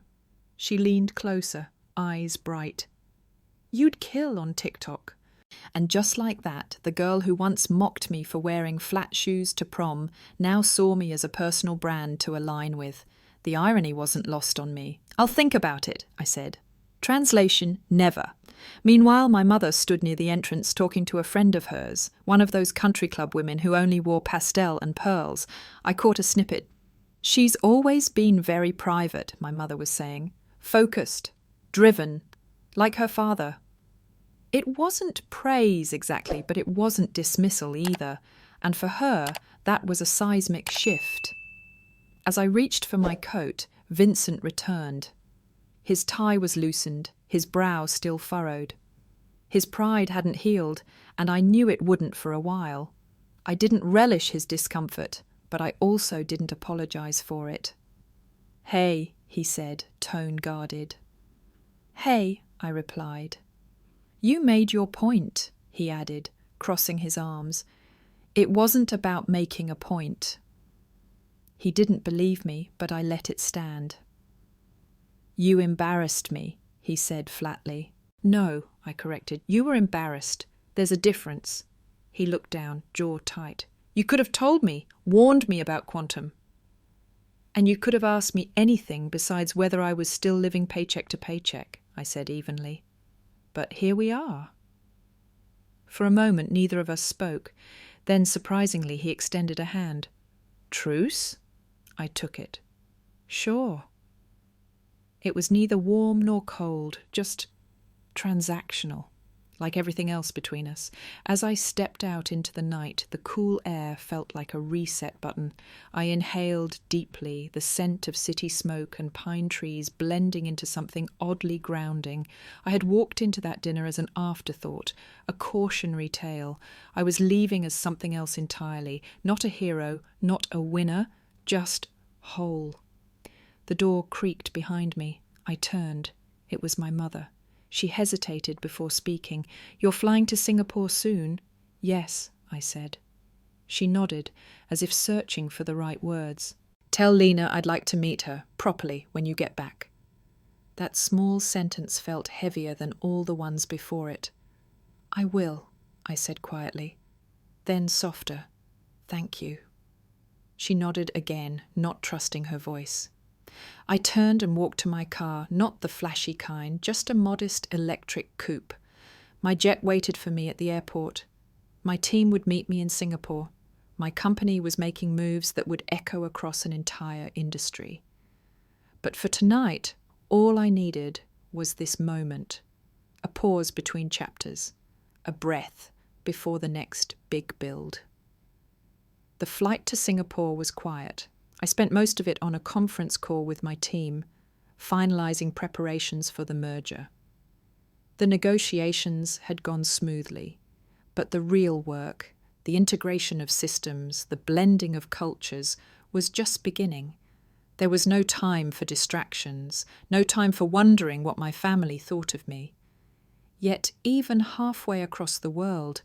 She leaned closer, eyes bright. You'd kill on TikTok. And just like that, the girl who once mocked me for wearing flat shoes to prom now saw me as a personal brand to align with. The irony wasn't lost on me. I'll think about it, I said. Translation, never. Meanwhile, my mother stood near the entrance talking to a friend of hers, one of those country club women who only wore pastel and pearls. I caught a snippet. She's always been very private, my mother was saying. Focused, driven, like her father. It wasn't praise exactly, but it wasn't dismissal either, and for her, that was a seismic shift. As I reached for my coat, Vincent returned. His tie was loosened, his brow still furrowed. His pride hadn't healed, and I knew it wouldn't for a while. I didn't relish his discomfort, but I also didn't apologize for it. Hey, he said, tone guarded. Hey, I replied. You made your point, he added, crossing his arms. It wasn't about making a point. He didn't believe me, but I let it stand. You embarrassed me, he said flatly. No, I corrected. You were embarrassed. There's a difference. He looked down, jaw tight. You could have told me, warned me about quantum. And you could have asked me anything besides whether I was still living paycheck to paycheck, I said evenly. But here we are. For a moment, neither of us spoke. Then, surprisingly, he extended a hand. Truce? I took it. Sure. It was neither warm nor cold, just transactional, like everything else between us. As I stepped out into the night, the cool air felt like a reset button. I inhaled deeply, the scent of city smoke and pine trees blending into something oddly grounding. I had walked into that dinner as an afterthought, a cautionary tale. I was leaving as something else entirely, not a hero, not a winner, just whole. The door creaked behind me. I turned. It was my mother. She hesitated before speaking. You're flying to Singapore soon? Yes, I said. She nodded, as if searching for the right words. Tell Lena I'd like to meet her, properly, when you get back. That small sentence felt heavier than all the ones before it. I will, I said quietly. Then softer. Thank you. She nodded again, not trusting her voice. I turned and walked to my car, not the flashy kind, just a modest electric coupe. My jet waited for me at the airport. My team would meet me in Singapore. My company was making moves that would echo across an entire industry. But for tonight, all I needed was this moment, a pause between chapters, a breath before the next big build. The flight to Singapore was quiet. I spent most of it on a conference call with my team, finalising preparations for the merger. The negotiations had gone smoothly, but the real work, the integration of systems, the blending of cultures, was just beginning. There was no time for distractions, no time for wondering what my family thought of me. Yet even halfway across the world,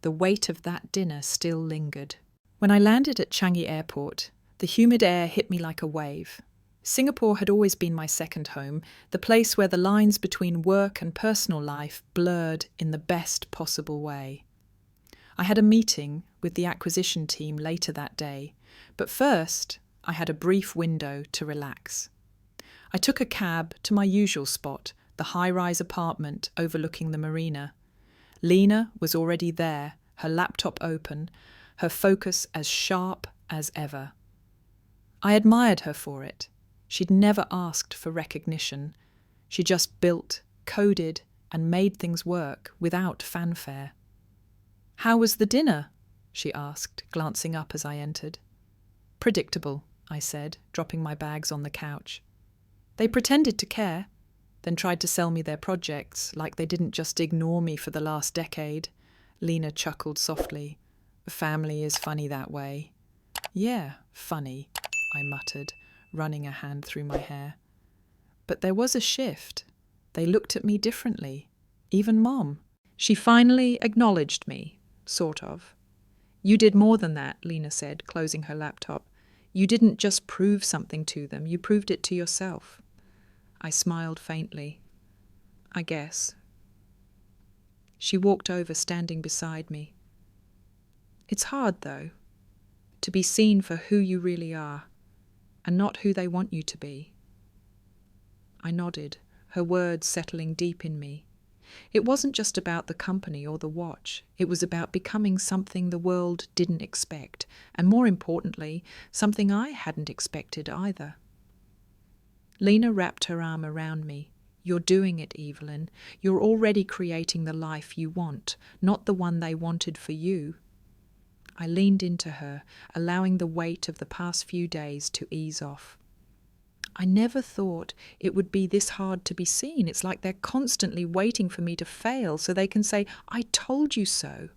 the weight of that dinner still lingered. When I landed at Changi Airport, the humid air hit me like a wave. Singapore had always been my second home, the place where the lines between work and personal life blurred in the best possible way. I had a meeting with the acquisition team later that day, but first I had a brief window to relax. I took a cab to my usual spot, the high-rise apartment overlooking the marina. Lena was already there, her laptop open, her focus as sharp as ever. I admired her for it. She'd never asked for recognition. She just built, coded, and made things work without fanfare. How was the dinner? She asked, glancing up as I entered. Predictable, I said, dropping my bags on the couch. They pretended to care, then tried to sell me their projects, like they didn't just ignore me for the last decade. Lena chuckled softly. Family is funny that way. Yeah, funny, I muttered, running a hand through my hair. But there was a shift. They looked at me differently. Even Mom. She finally acknowledged me, sort of. You did more than that, Lena said, closing her laptop. You didn't just prove something to them, you proved it to yourself. I smiled faintly. I guess. She walked over, standing beside me. It's hard, though, to be seen for who you really are, and not who they want you to be. I nodded, her words settling deep in me. It wasn't just about the company or the watch. It was about becoming something the world didn't expect, and more importantly, something I hadn't expected either. Lena wrapped her arm around me. You're doing it, Evelyn. You're already creating the life you want, not the one they wanted for you. I leaned into her, allowing the weight of the past few days to ease off. I never thought it would be this hard to be seen. It's like they're constantly waiting for me to fail so they can say, I told you so.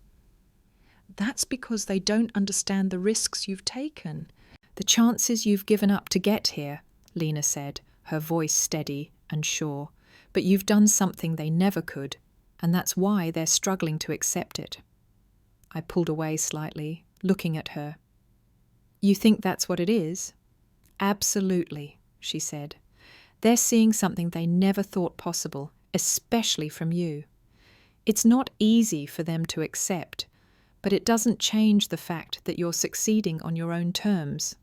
That's because they don't understand the risks you've taken. The chances you've given up to get here, Lena said, her voice steady and sure. But you've done something they never could, and that's why they're struggling to accept it. I pulled away slightly, looking at her. "You think that's what it is?" "Absolutely," she said. "They're seeing something they never thought possible, especially from you. It's not easy for them to accept, but it doesn't change the fact that you're succeeding on your own terms."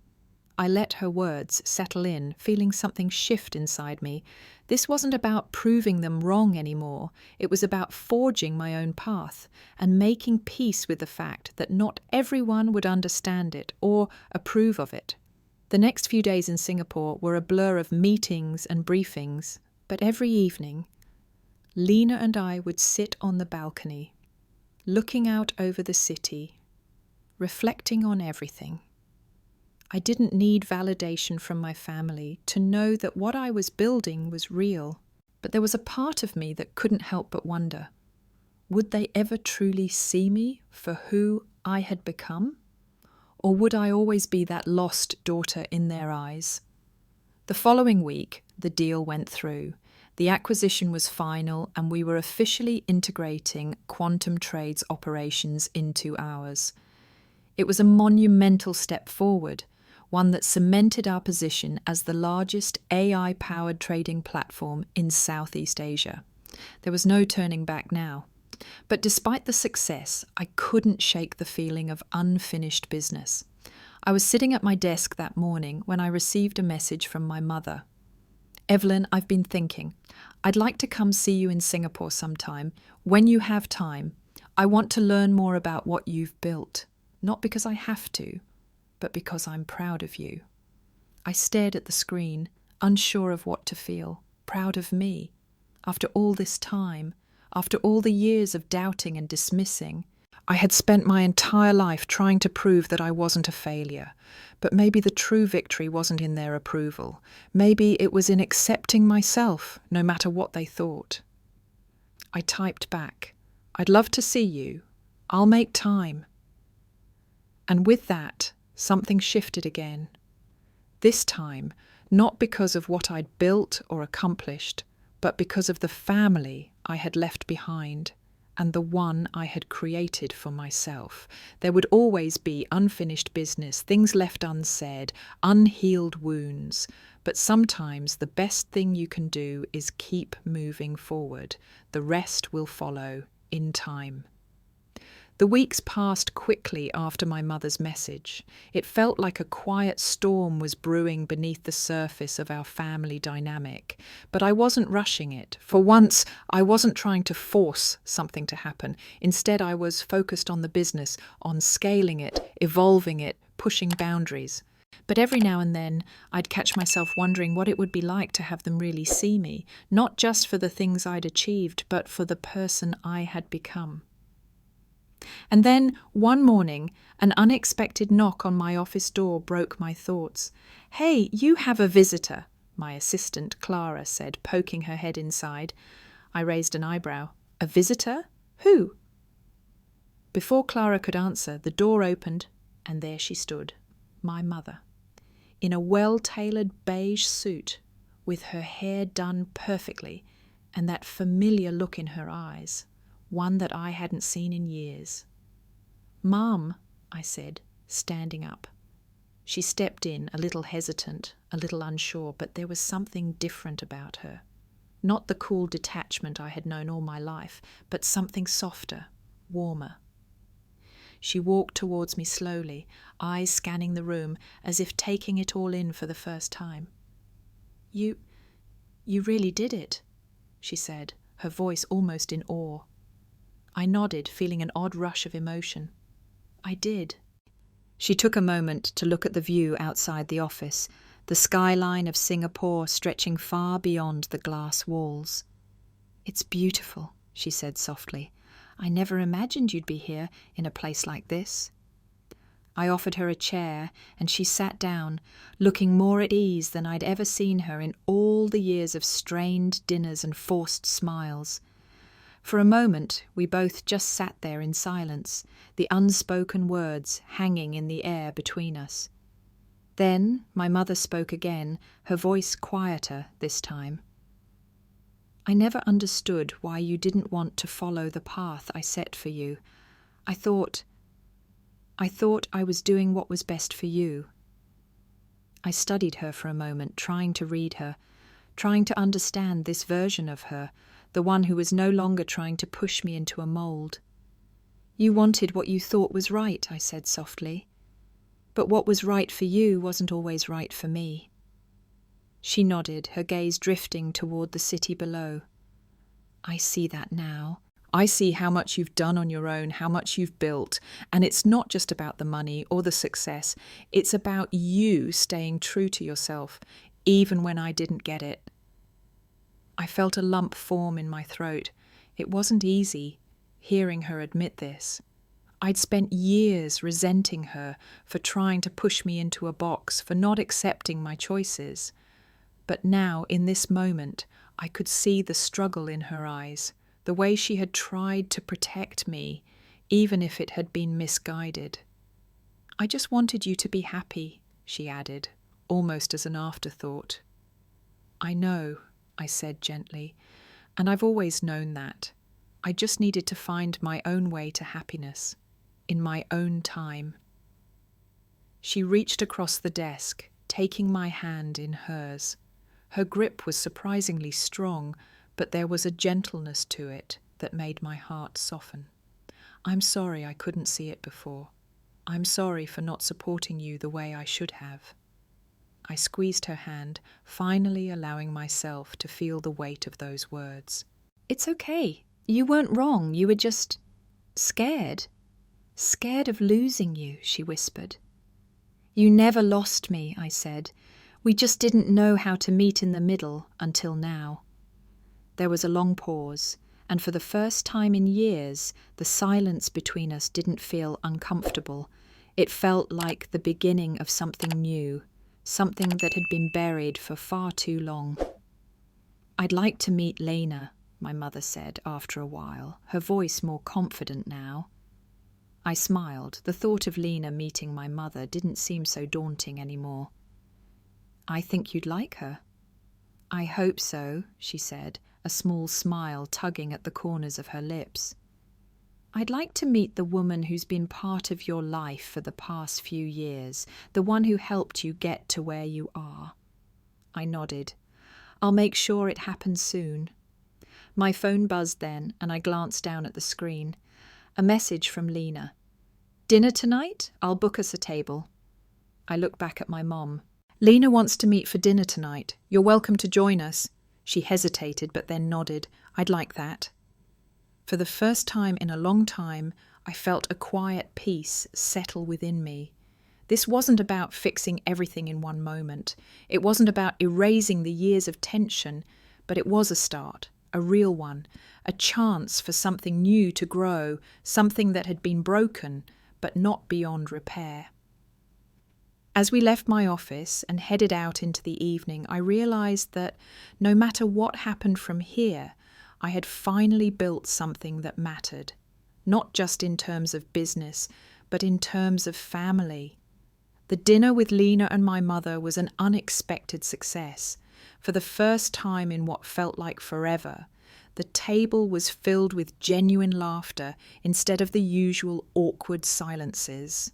I let her words settle in, feeling something shift inside me. This wasn't about proving them wrong anymore. It was about forging my own path and making peace with the fact that not everyone would understand it or approve of it. The next few days in Singapore were a blur of meetings and briefings, but every evening, Lena and I would sit on the balcony, looking out over the city, reflecting on everything. I didn't need validation from my family to know that what I was building was real, but there was a part of me that couldn't help but wonder, would they ever truly see me for who I had become? Or would I always be that lost daughter in their eyes? The following week, the deal went through. The acquisition was final, and we were officially integrating Quantum Trade's operations into ours. It was a monumental step forward, one that cemented our position as the largest AI-powered trading platform in Southeast Asia. There was no turning back now. But despite the success, I couldn't shake the feeling of unfinished business. I was sitting at my desk that morning when I received a message from my mother. "Evelyn, I've been thinking. I'd like to come see you in Singapore sometime. When you have time, I want to learn more about what you've built. Not because I have to, but because I'm proud of you." I stared at the screen, unsure of what to feel. Proud of me? After all this time, after all the years of doubting and dismissing, I had spent my entire life trying to prove that I wasn't a failure. But maybe the true victory wasn't in their approval. Maybe it was in accepting myself, no matter what they thought. I typed back, "I'd love to see you. I'll make time." And with that, something shifted again. This time, not because of what I'd built or accomplished, but because of the family I had left behind and the one I had created for myself. There would always be unfinished business, things left unsaid, unhealed wounds. But sometimes the best thing you can do is keep moving forward. The rest will follow in time. The weeks passed quickly after my mother's message. It felt like a quiet storm was brewing beneath the surface of our family dynamic. But I wasn't rushing it. For once, I wasn't trying to force something to happen. Instead, I was focused on the business, on scaling it, evolving it, pushing boundaries. But every now and then, I'd catch myself wondering what it would be like to have them really see me, not just for the things I'd achieved, but for the person I had become. And then, one morning, an unexpected knock on my office door broke my thoughts. "Hey, you have a visitor," my assistant, Clara, said, poking her head inside. I raised an eyebrow. "A visitor? Who?" Before Clara could answer, the door opened, and there she stood, my mother, in a well-tailored beige suit, with her hair done perfectly, and that familiar look in her eyes. One that I hadn't seen in years. "Mom," I said, standing up. She stepped in, a little hesitant, a little unsure, but there was something different about her. Not the cool detachment I had known all my life, but something softer, warmer. She walked towards me slowly, eyes scanning the room, as if taking it all in for the first time. You really did it," she said, her voice almost in awe. I nodded, feeling an odd rush of emotion. "I did." She took a moment to look at the view outside the office, the skyline of Singapore stretching far beyond the glass walls. "It's beautiful," she said softly. "I never imagined you'd be here in a place like this." I offered her a chair, and she sat down, looking more at ease than I'd ever seen her in all the years of strained dinners and forced smiles. For a moment, we both just sat there in silence, the unspoken words hanging in the air between us. Then my mother spoke again, her voice quieter this time. "I never understood why you didn't want to follow the path I set for you. I thought I thought I was doing what was best for you." I studied her for a moment, trying to read her, trying to understand this version of her, the one who was no longer trying to push me into a mould. "You wanted what you thought was right," I said softly. "But what was right for you wasn't always right for me." She nodded, her gaze drifting toward the city below. "I see that now. I see how much you've done on your own, how much you've built, and it's not just about the money or the success. It's about you staying true to yourself, even when I didn't get it." I felt a lump form in my throat. It wasn't easy, hearing her admit this. I'd spent years resenting her for trying to push me into a box, for not accepting my choices. But now, in this moment, I could see the struggle in her eyes, the way she had tried to protect me, even if it had been misguided. "I just wanted you to be happy," she added, almost as an afterthought. "I know," I said gently, "and I've always known that. I just needed to find my own way to happiness, in my own time." She reached across the desk, taking my hand in hers. Her grip was surprisingly strong, but there was a gentleness to it that made my heart soften. "I'm sorry I couldn't see it before. I'm sorry for not supporting you the way I should have." I squeezed her hand, finally allowing myself to feel the weight of those words. "It's okay. You weren't wrong. You were just scared. Scared of losing you," she whispered. "You never lost me," I said. "We just didn't know how to meet in the middle until now." There was a long pause, and for the first time in years, the silence between us didn't feel uncomfortable. It felt like the beginning of something new, something that had been buried for far too long. "I'd like to meet Lena," my mother said after a while, her voice more confident now. I smiled. The thought of Lena meeting my mother didn't seem so daunting anymore. "I think you'd like her." "I hope so," she said, a small smile tugging at the corners of her lips. "I'd like to meet the woman who's been part of your life for the past few years, the one who helped you get to where you are." I nodded. "I'll make sure it happens soon." My phone buzzed then, and I glanced down at the screen. A message from Lena. "Dinner tonight? I'll book us a table." I looked back at my mom. "Lena wants to meet for dinner tonight. You're welcome to join us." She hesitated, but then nodded. "I'd like that." For the first time in a long time, I felt a quiet peace settle within me. This wasn't about fixing everything in one moment. It wasn't about erasing the years of tension, but it was a start, a real one, a chance for something new to grow, something that had been broken, but not beyond repair. As we left my office and headed out into the evening, I realized that no matter what happened from here, I had finally built something that mattered, not just in terms of business, but in terms of family. The dinner with Lena and my mother was an unexpected success. For the first time in what felt like forever, the table was filled with genuine laughter instead of the usual awkward silences.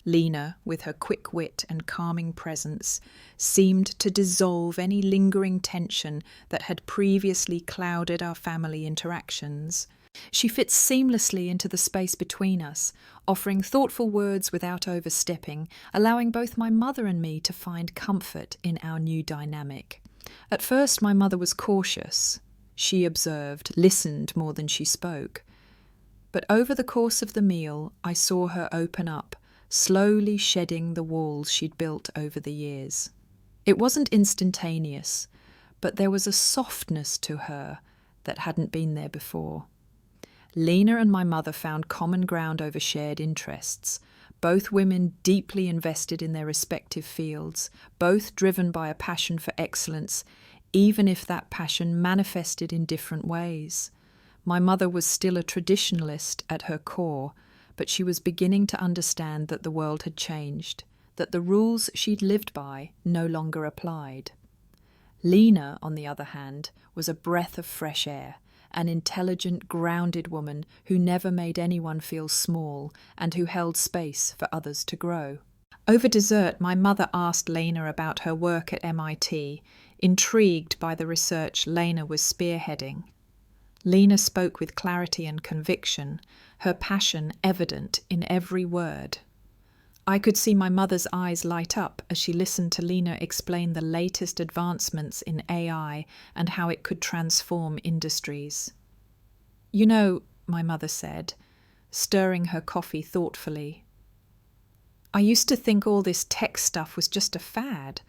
Lena, with her quick wit and calming presence, seemed to dissolve any lingering tension that had previously clouded our family interactions. She fit seamlessly into the space between us, offering thoughtful words without overstepping, allowing both my mother and me to find comfort in our new dynamic. At first, my mother was cautious. She observed, listened more than she spoke. But over the course of the meal, I saw her open up, slowly shedding the walls she'd built over the years. It wasn't instantaneous, but there was a softness to her that hadn't been there before. Lena and my mother found common ground over shared interests, both women deeply invested in their respective fields, both driven by a passion for excellence, even if that passion manifested in different ways. My mother was still a traditionalist at her core, but she was beginning to understand that the world had changed, that the rules she'd lived by no longer applied. Lena, on the other hand, was a breath of fresh air, an intelligent, grounded woman who never made anyone feel small and who held space for others to grow. Over dessert, my mother asked Lena about her work at MIT, intrigued by the research Lena was spearheading. Lena spoke with clarity and conviction, her passion evident in every word. I could see my mother's eyes light up as she listened to Lena explain the latest advancements in AI and how it could transform industries. "You know," my mother said, stirring her coffee thoughtfully, "I used to think all this tech stuff was just a fad,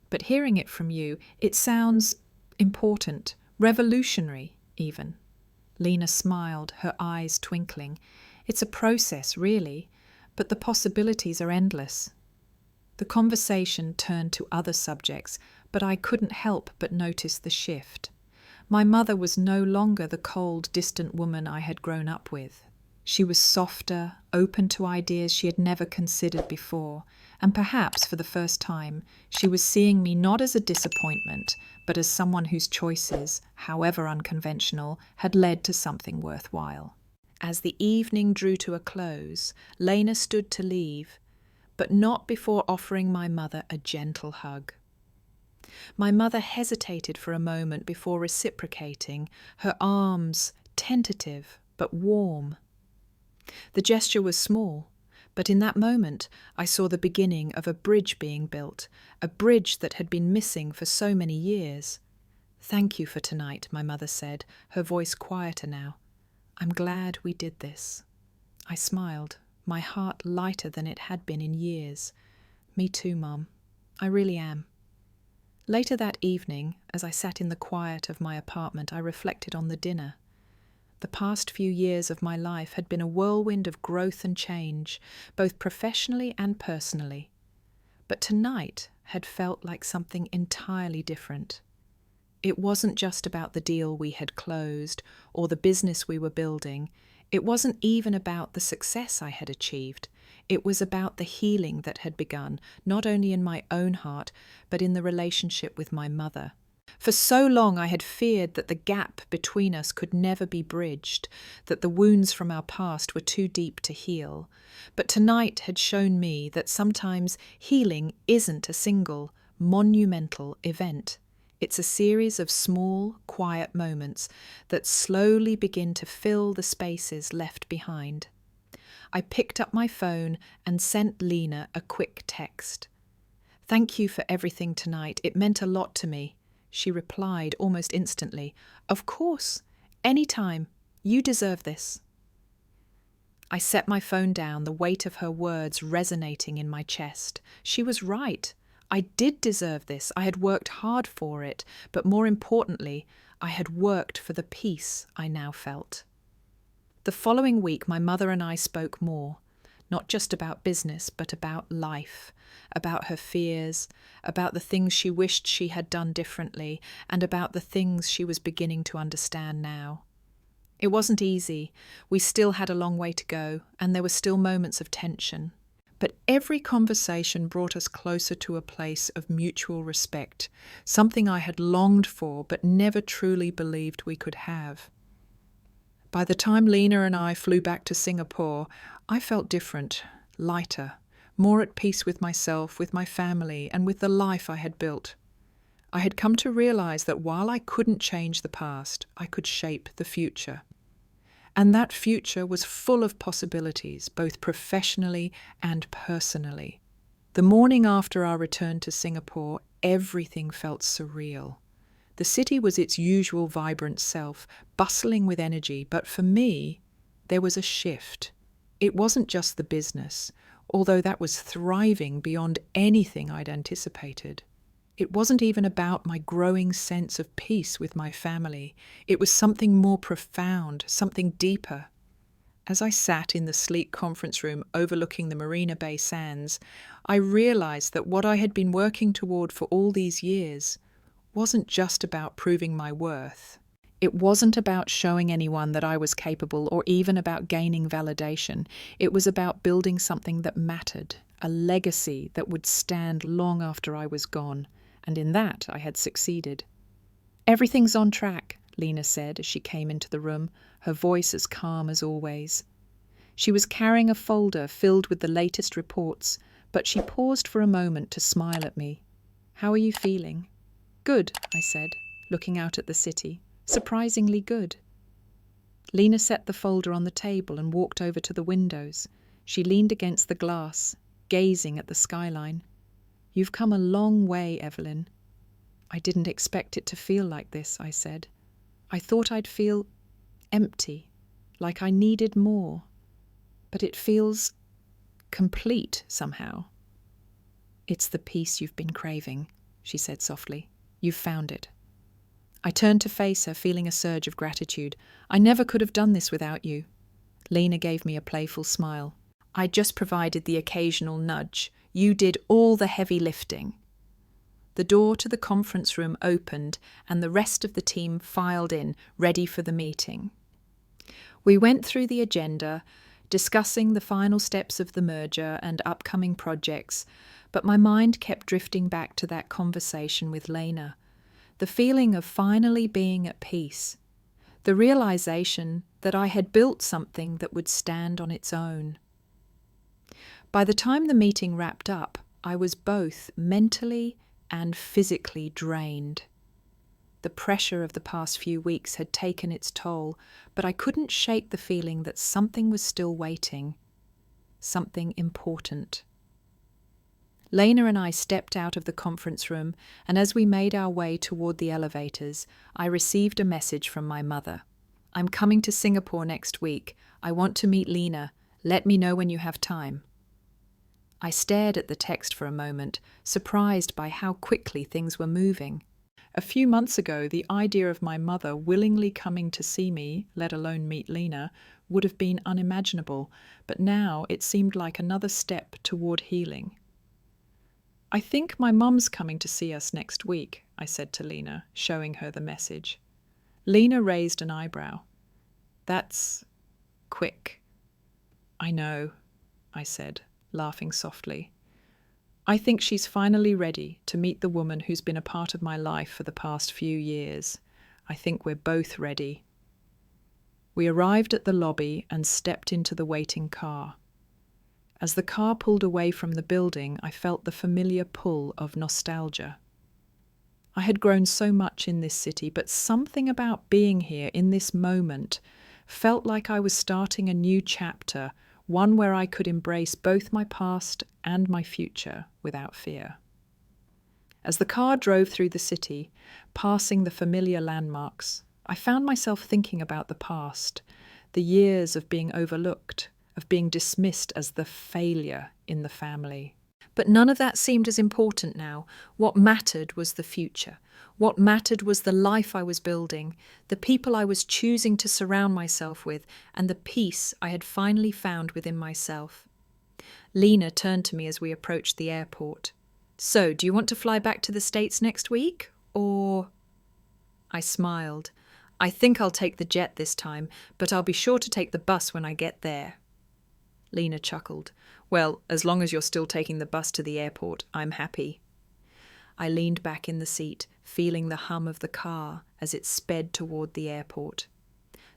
but hearing it from you, it sounds important, revolutionary even." Lena smiled, her eyes twinkling. "It's a process, really, but the possibilities are endless." The conversation turned to other subjects, but I couldn't help but notice the shift. My mother was no longer the cold, distant woman I had grown up with. She was softer, open to ideas she had never considered before, and perhaps for the first time, she was seeing me not as a disappointment, but as someone whose choices, however unconventional, had led to something worthwhile. As the evening drew to a close, Lena stood to leave, but not before offering my mother a gentle hug. My mother hesitated for a moment before reciprocating, her arms tentative but warm. The gesture was small, but in that moment I saw the beginning of a bridge being built, a bridge that had been missing for so many years. "Thank you for tonight," my mother said, her voice quieter now. "I'm glad we did this." I smiled, my heart lighter than it had been in years. "Me too, Mom. I really am." Later that evening, as I sat in the quiet of my apartment, I reflected on the dinner. The past few years of my life had been a whirlwind of growth and change, both professionally and personally. But tonight had felt like something entirely different. It wasn't just about the deal we had closed or the business we were building. It wasn't even about the success I had achieved. It was about the healing that had begun, not only in my own heart, but in the relationship with my mother. For so long I had feared that the gap between us could never be bridged, that the wounds from our past were too deep to heal. But tonight had shown me that sometimes healing isn't a single, monumental event. It's a series of small, quiet moments that slowly begin to fill the spaces left behind. I picked up my phone and sent Lena a quick text. "Thank you for everything tonight. It meant a lot to me." She replied almost instantly, "Of course, any time. You deserve this." I set my phone down, the weight of her words resonating in my chest. She was right. I did deserve this. I had worked hard for it, but more importantly, I had worked for the peace I now felt. The following week, my mother and I spoke more, not just about business, but about life, about her fears, about the things she wished she had done differently, and about the things she was beginning to understand now. It wasn't easy. We still had a long way to go, and there were still moments of tension. But every conversation brought us closer to a place of mutual respect, something I had longed for but never truly believed we could have. By the time Lena and I flew back to Singapore, I felt different, lighter, more at peace with myself, with my family, and with the life I had built. I had come to realize that while I couldn't change the past, I could shape the future. And that future was full of possibilities, both professionally and personally. The morning after our return to Singapore, everything felt surreal. The city was its usual vibrant self, bustling with energy, but for me, there was a shift. It wasn't just the business, although that was thriving beyond anything I'd anticipated. It wasn't even about my growing sense of peace with my family. It was something more profound, something deeper. As I sat in the sleek conference room overlooking the Marina Bay Sands, I realized that what I had been working toward for all these years wasn't just about proving my worth. It wasn't about showing anyone that I was capable or even about gaining validation. It was about building something that mattered, a legacy that would stand long after I was gone. And in that I had succeeded. "Everything's on track," Lena said as she came into the room, her voice as calm as always. She was carrying a folder filled with the latest reports, but she paused for a moment to smile at me. "How are you feeling?" "Good," I said, looking out at the city. "Surprisingly good." Lena set the folder on the table and walked over to the windows. She leaned against the glass, gazing at the skyline. "You've come a long way, Evelyn." "I didn't expect it to feel like this," I said. "I thought I'd feel empty, like I needed more. But it feels complete somehow." "It's the peace you've been craving," she said softly. "You've found it." I turned to face her, feeling a surge of gratitude. "I never could have done this without you." Lena gave me a playful smile. "I just provided the occasional nudge. You did all the heavy lifting." The door to the conference room opened and the rest of the team filed in, ready for the meeting. We went through the agenda, discussing the final steps of the merger and upcoming projects, but my mind kept drifting back to that conversation with Lena. The feeling of finally being at peace. The realization that I had built something that would stand on its own. By the time the meeting wrapped up, I was both mentally and physically drained. The pressure of the past few weeks had taken its toll, but I couldn't shake the feeling that something was still waiting. Something important. Lena and I stepped out of the conference room, and as we made our way toward the elevators, I received a message from my mother. "I'm coming to Singapore next week. I want to meet Lena. Let me know when you have time." I stared at the text for a moment, surprised by how quickly things were moving. A few months ago, the idea of my mother willingly coming to see me, let alone meet Lena, would have been unimaginable, but now it seemed like another step toward healing. "I think my mum's coming to see us next week," I said to Lena, showing her the message. Lena raised an eyebrow. "That's quick." "I know," I said, laughing softly. "I think she's finally ready to meet the woman who's been a part of my life for the past few years. I think we're both ready." We arrived at the lobby and stepped into the waiting car. As the car pulled away from the building, I felt the familiar pull of nostalgia. I had grown so much in this city, but something about being here in this moment felt like I was starting a new chapter, one where I could embrace both my past and my future without fear. As the car drove through the city, passing the familiar landmarks, I found myself thinking about the past, the years of being overlooked, of being dismissed as the failure in the family. But none of that seemed as important now. What mattered was the future. What mattered was the life I was building, the people I was choosing to surround myself with, and the peace I had finally found within myself. Lena turned to me as we approached the airport. "So, do you want to fly back to the States next week, or—" I smiled. "I think I'll take the jet this time, but I'll be sure to take the bus when I get there." Lena chuckled. "Well, as long as you're still taking the bus to the airport, I'm happy." I leaned back in the seat, feeling the hum of the car as it sped toward the airport.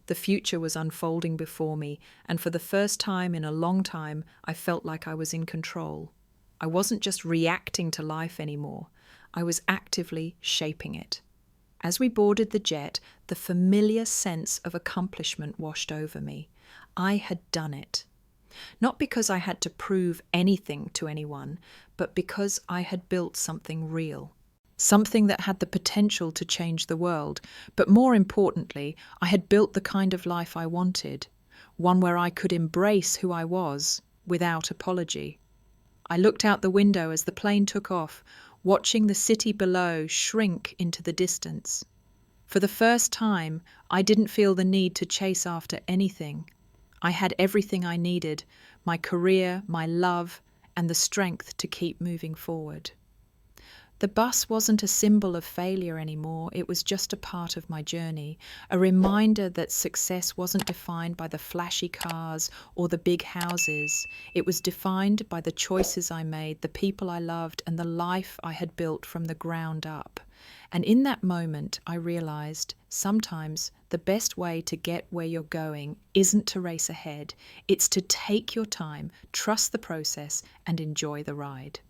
The future was unfolding before me, and for the first time in a long time, I felt like I was in control. I wasn't just reacting to life anymore. I was actively shaping it. As we boarded the jet, the familiar sense of accomplishment washed over me. I had done it. Not because I had to prove anything to anyone, but because I had built something real. Something that had the potential to change the world, but more importantly, I had built the kind of life I wanted, one where I could embrace who I was without apology. I looked out the window as the plane took off, watching the city below shrink into the distance. For the first time, I didn't feel the need to chase after anything. I had everything I needed, my career, my love, and the strength to keep moving forward. The bus wasn't a symbol of failure anymore, it was just a part of my journey, a reminder that success wasn't defined by the flashy cars or the big houses. It was defined by the choices I made, the people I loved, and the life I had built from the ground up. And in that moment, I realized sometimes the best way to get where you're going isn't to race ahead. It's to take your time, trust the process, and enjoy the ride.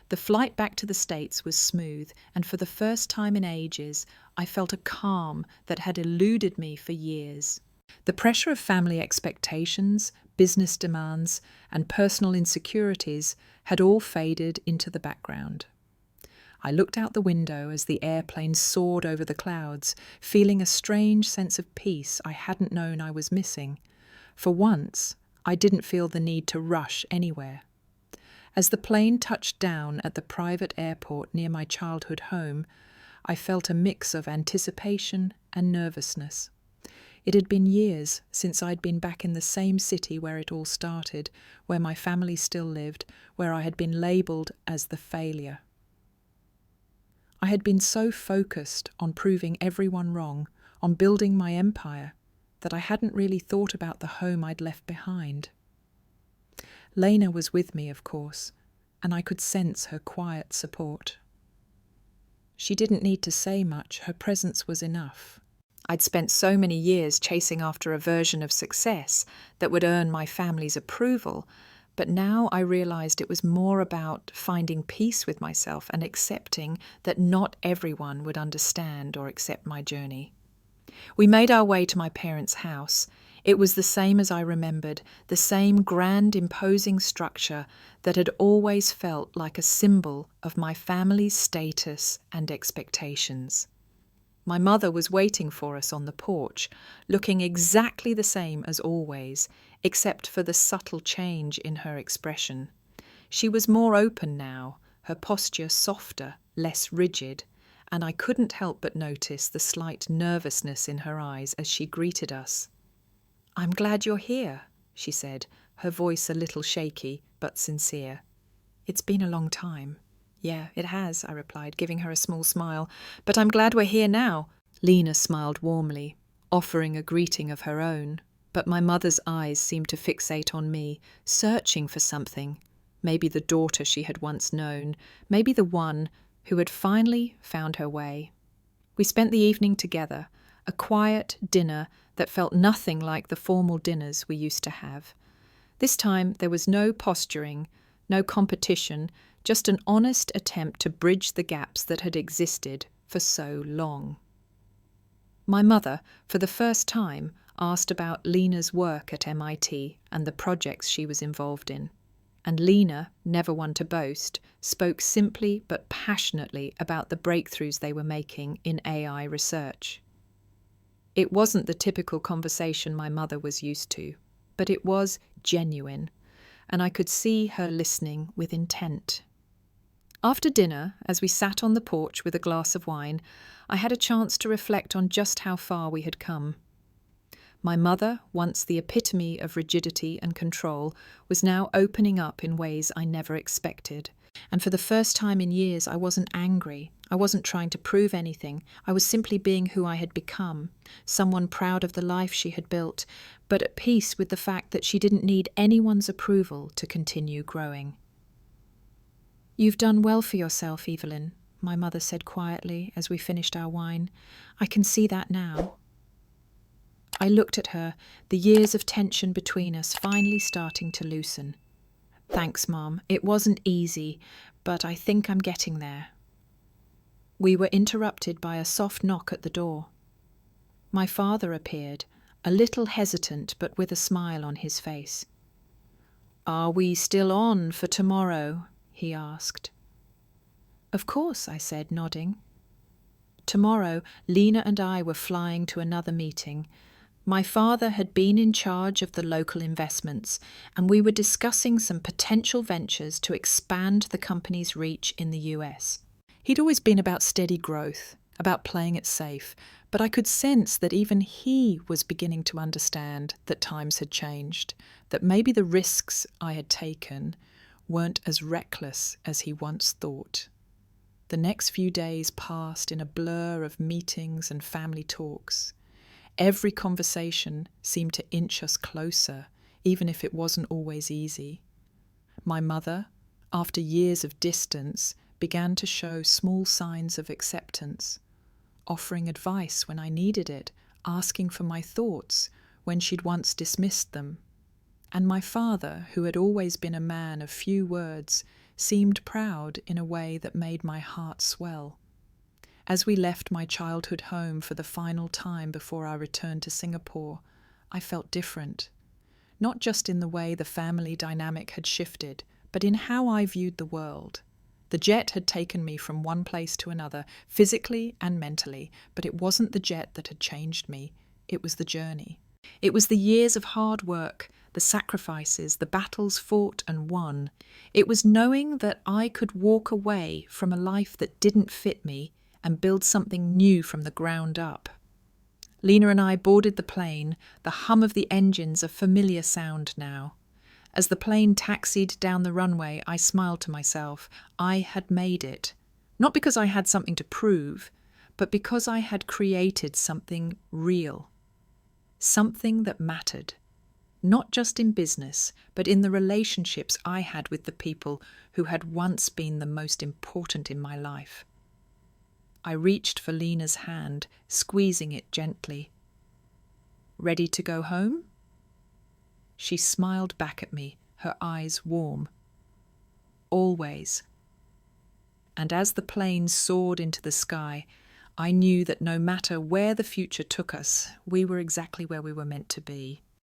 The flight back to the States was smooth, and for the first time in ages, I felt a calm that had eluded me for years. The pressure of family expectations, business demands, and personal insecurities had all faded into the background. I looked out the window as the airplane soared over the clouds, feeling a strange sense of peace I hadn't known I was missing. For once, I didn't feel the need to rush anywhere. As the plane touched down at the private airport near my childhood home, I felt a mix of anticipation and nervousness. It had been years since I'd been back in the same city where it all started, where my family still lived, where I had been labelled as the failure. I had been so focused on proving everyone wrong, on building my empire, that I hadn't really thought about the home I'd left behind. Lena was with me, of course, and I could sense her quiet support. She didn't need to say much, her presence was enough. I'd spent so many years chasing after a version of success that would earn my family's approval, but now I realized it was more about finding peace with myself and accepting that not everyone would understand or accept my journey. We made our way to my parents' house. It was the same as I remembered, the same grand, imposing structure that had always felt like a symbol of my family's status and expectations. My mother was waiting for us on the porch, looking exactly the same as always, except for the subtle change in her expression. She was more open now, her posture softer, less rigid, and I couldn't help but notice the slight nervousness in her eyes as she greeted us. "I'm glad you're here," she said, her voice a little shaky but sincere. "It's been a long time." "Yeah, it has," I replied, giving her a small smile. "But I'm glad we're here now." Lena smiled warmly, offering a greeting of her own, but my mother's eyes seemed to fixate on me, searching for something. Maybe the daughter she had once known, maybe the one who had finally found her way. We spent the evening together, a quiet dinner that felt nothing like the formal dinners we used to have. This time there was no posturing, no competition, just an honest attempt to bridge the gaps that had existed for so long. My mother, for the first time, asked about Lena's work at MIT and the projects she was involved in. And Lena, never one to boast, spoke simply but passionately about the breakthroughs they were making in AI research. It wasn't the typical conversation my mother was used to, but it was genuine, and I could see her listening with intent. After dinner, as we sat on the porch with a glass of wine, I had a chance to reflect on just how far we had come. My mother, once the epitome of rigidity and control, was now opening up in ways I never expected. And for the first time in years, I wasn't angry. I wasn't trying to prove anything. I was simply being who I had become, someone proud of the life she had built, but at peace with the fact that she didn't need anyone's approval to continue growing. "You've done well for yourself, Evelyn," my mother said quietly as we finished our wine. "I can see that now." I looked at her, the years of tension between us finally starting to loosen. "Thanks, Mom. It wasn't easy, but I think I'm getting there." We were interrupted by a soft knock at the door. My father appeared, a little hesitant but with a smile on his face. "Are we still on for tomorrow?" he asked. "Of course," I said, nodding. Tomorrow, Lena and I were flying to another meeting. My father had been in charge of the local investments, and we were discussing some potential ventures to expand the company's reach in the US. He'd always been about steady growth, about playing it safe, but I could sense that even he was beginning to understand that times had changed, that maybe the risks I had taken weren't as reckless as he once thought. The next few days passed in a blur of meetings and family talks. Every conversation seemed to inch us closer, even if it wasn't always easy. My mother, after years of distance, began to show small signs of acceptance, offering advice when I needed it, asking for my thoughts when she'd once dismissed them. And my father, who had always been a man of few words, seemed proud in a way that made my heart swell. As we left my childhood home for the final time before our return to Singapore, I felt different. Not just in the way the family dynamic had shifted, but in how I viewed the world. The jet had taken me from one place to another, physically and mentally, but it wasn't the jet that had changed me, it was the journey. It was the years of hard work, the sacrifices, the battles fought and won. It was knowing that I could walk away from a life that didn't fit me and build something new from the ground up. Lena and I boarded the plane, the hum of the engines a familiar sound now. As the plane taxied down the runway, I smiled to myself. I had made it. Not because I had something to prove, but because I had created something real. Something that mattered. Not just in business, but in the relationships I had with the people who had once been the most important in my life. I reached for Lena's hand, squeezing it gently. "Ready to go home?" She smiled back at me, her eyes warm. "Always." And as the plane soared into the sky, I knew that no matter where the future took us, we were exactly where we were meant to be.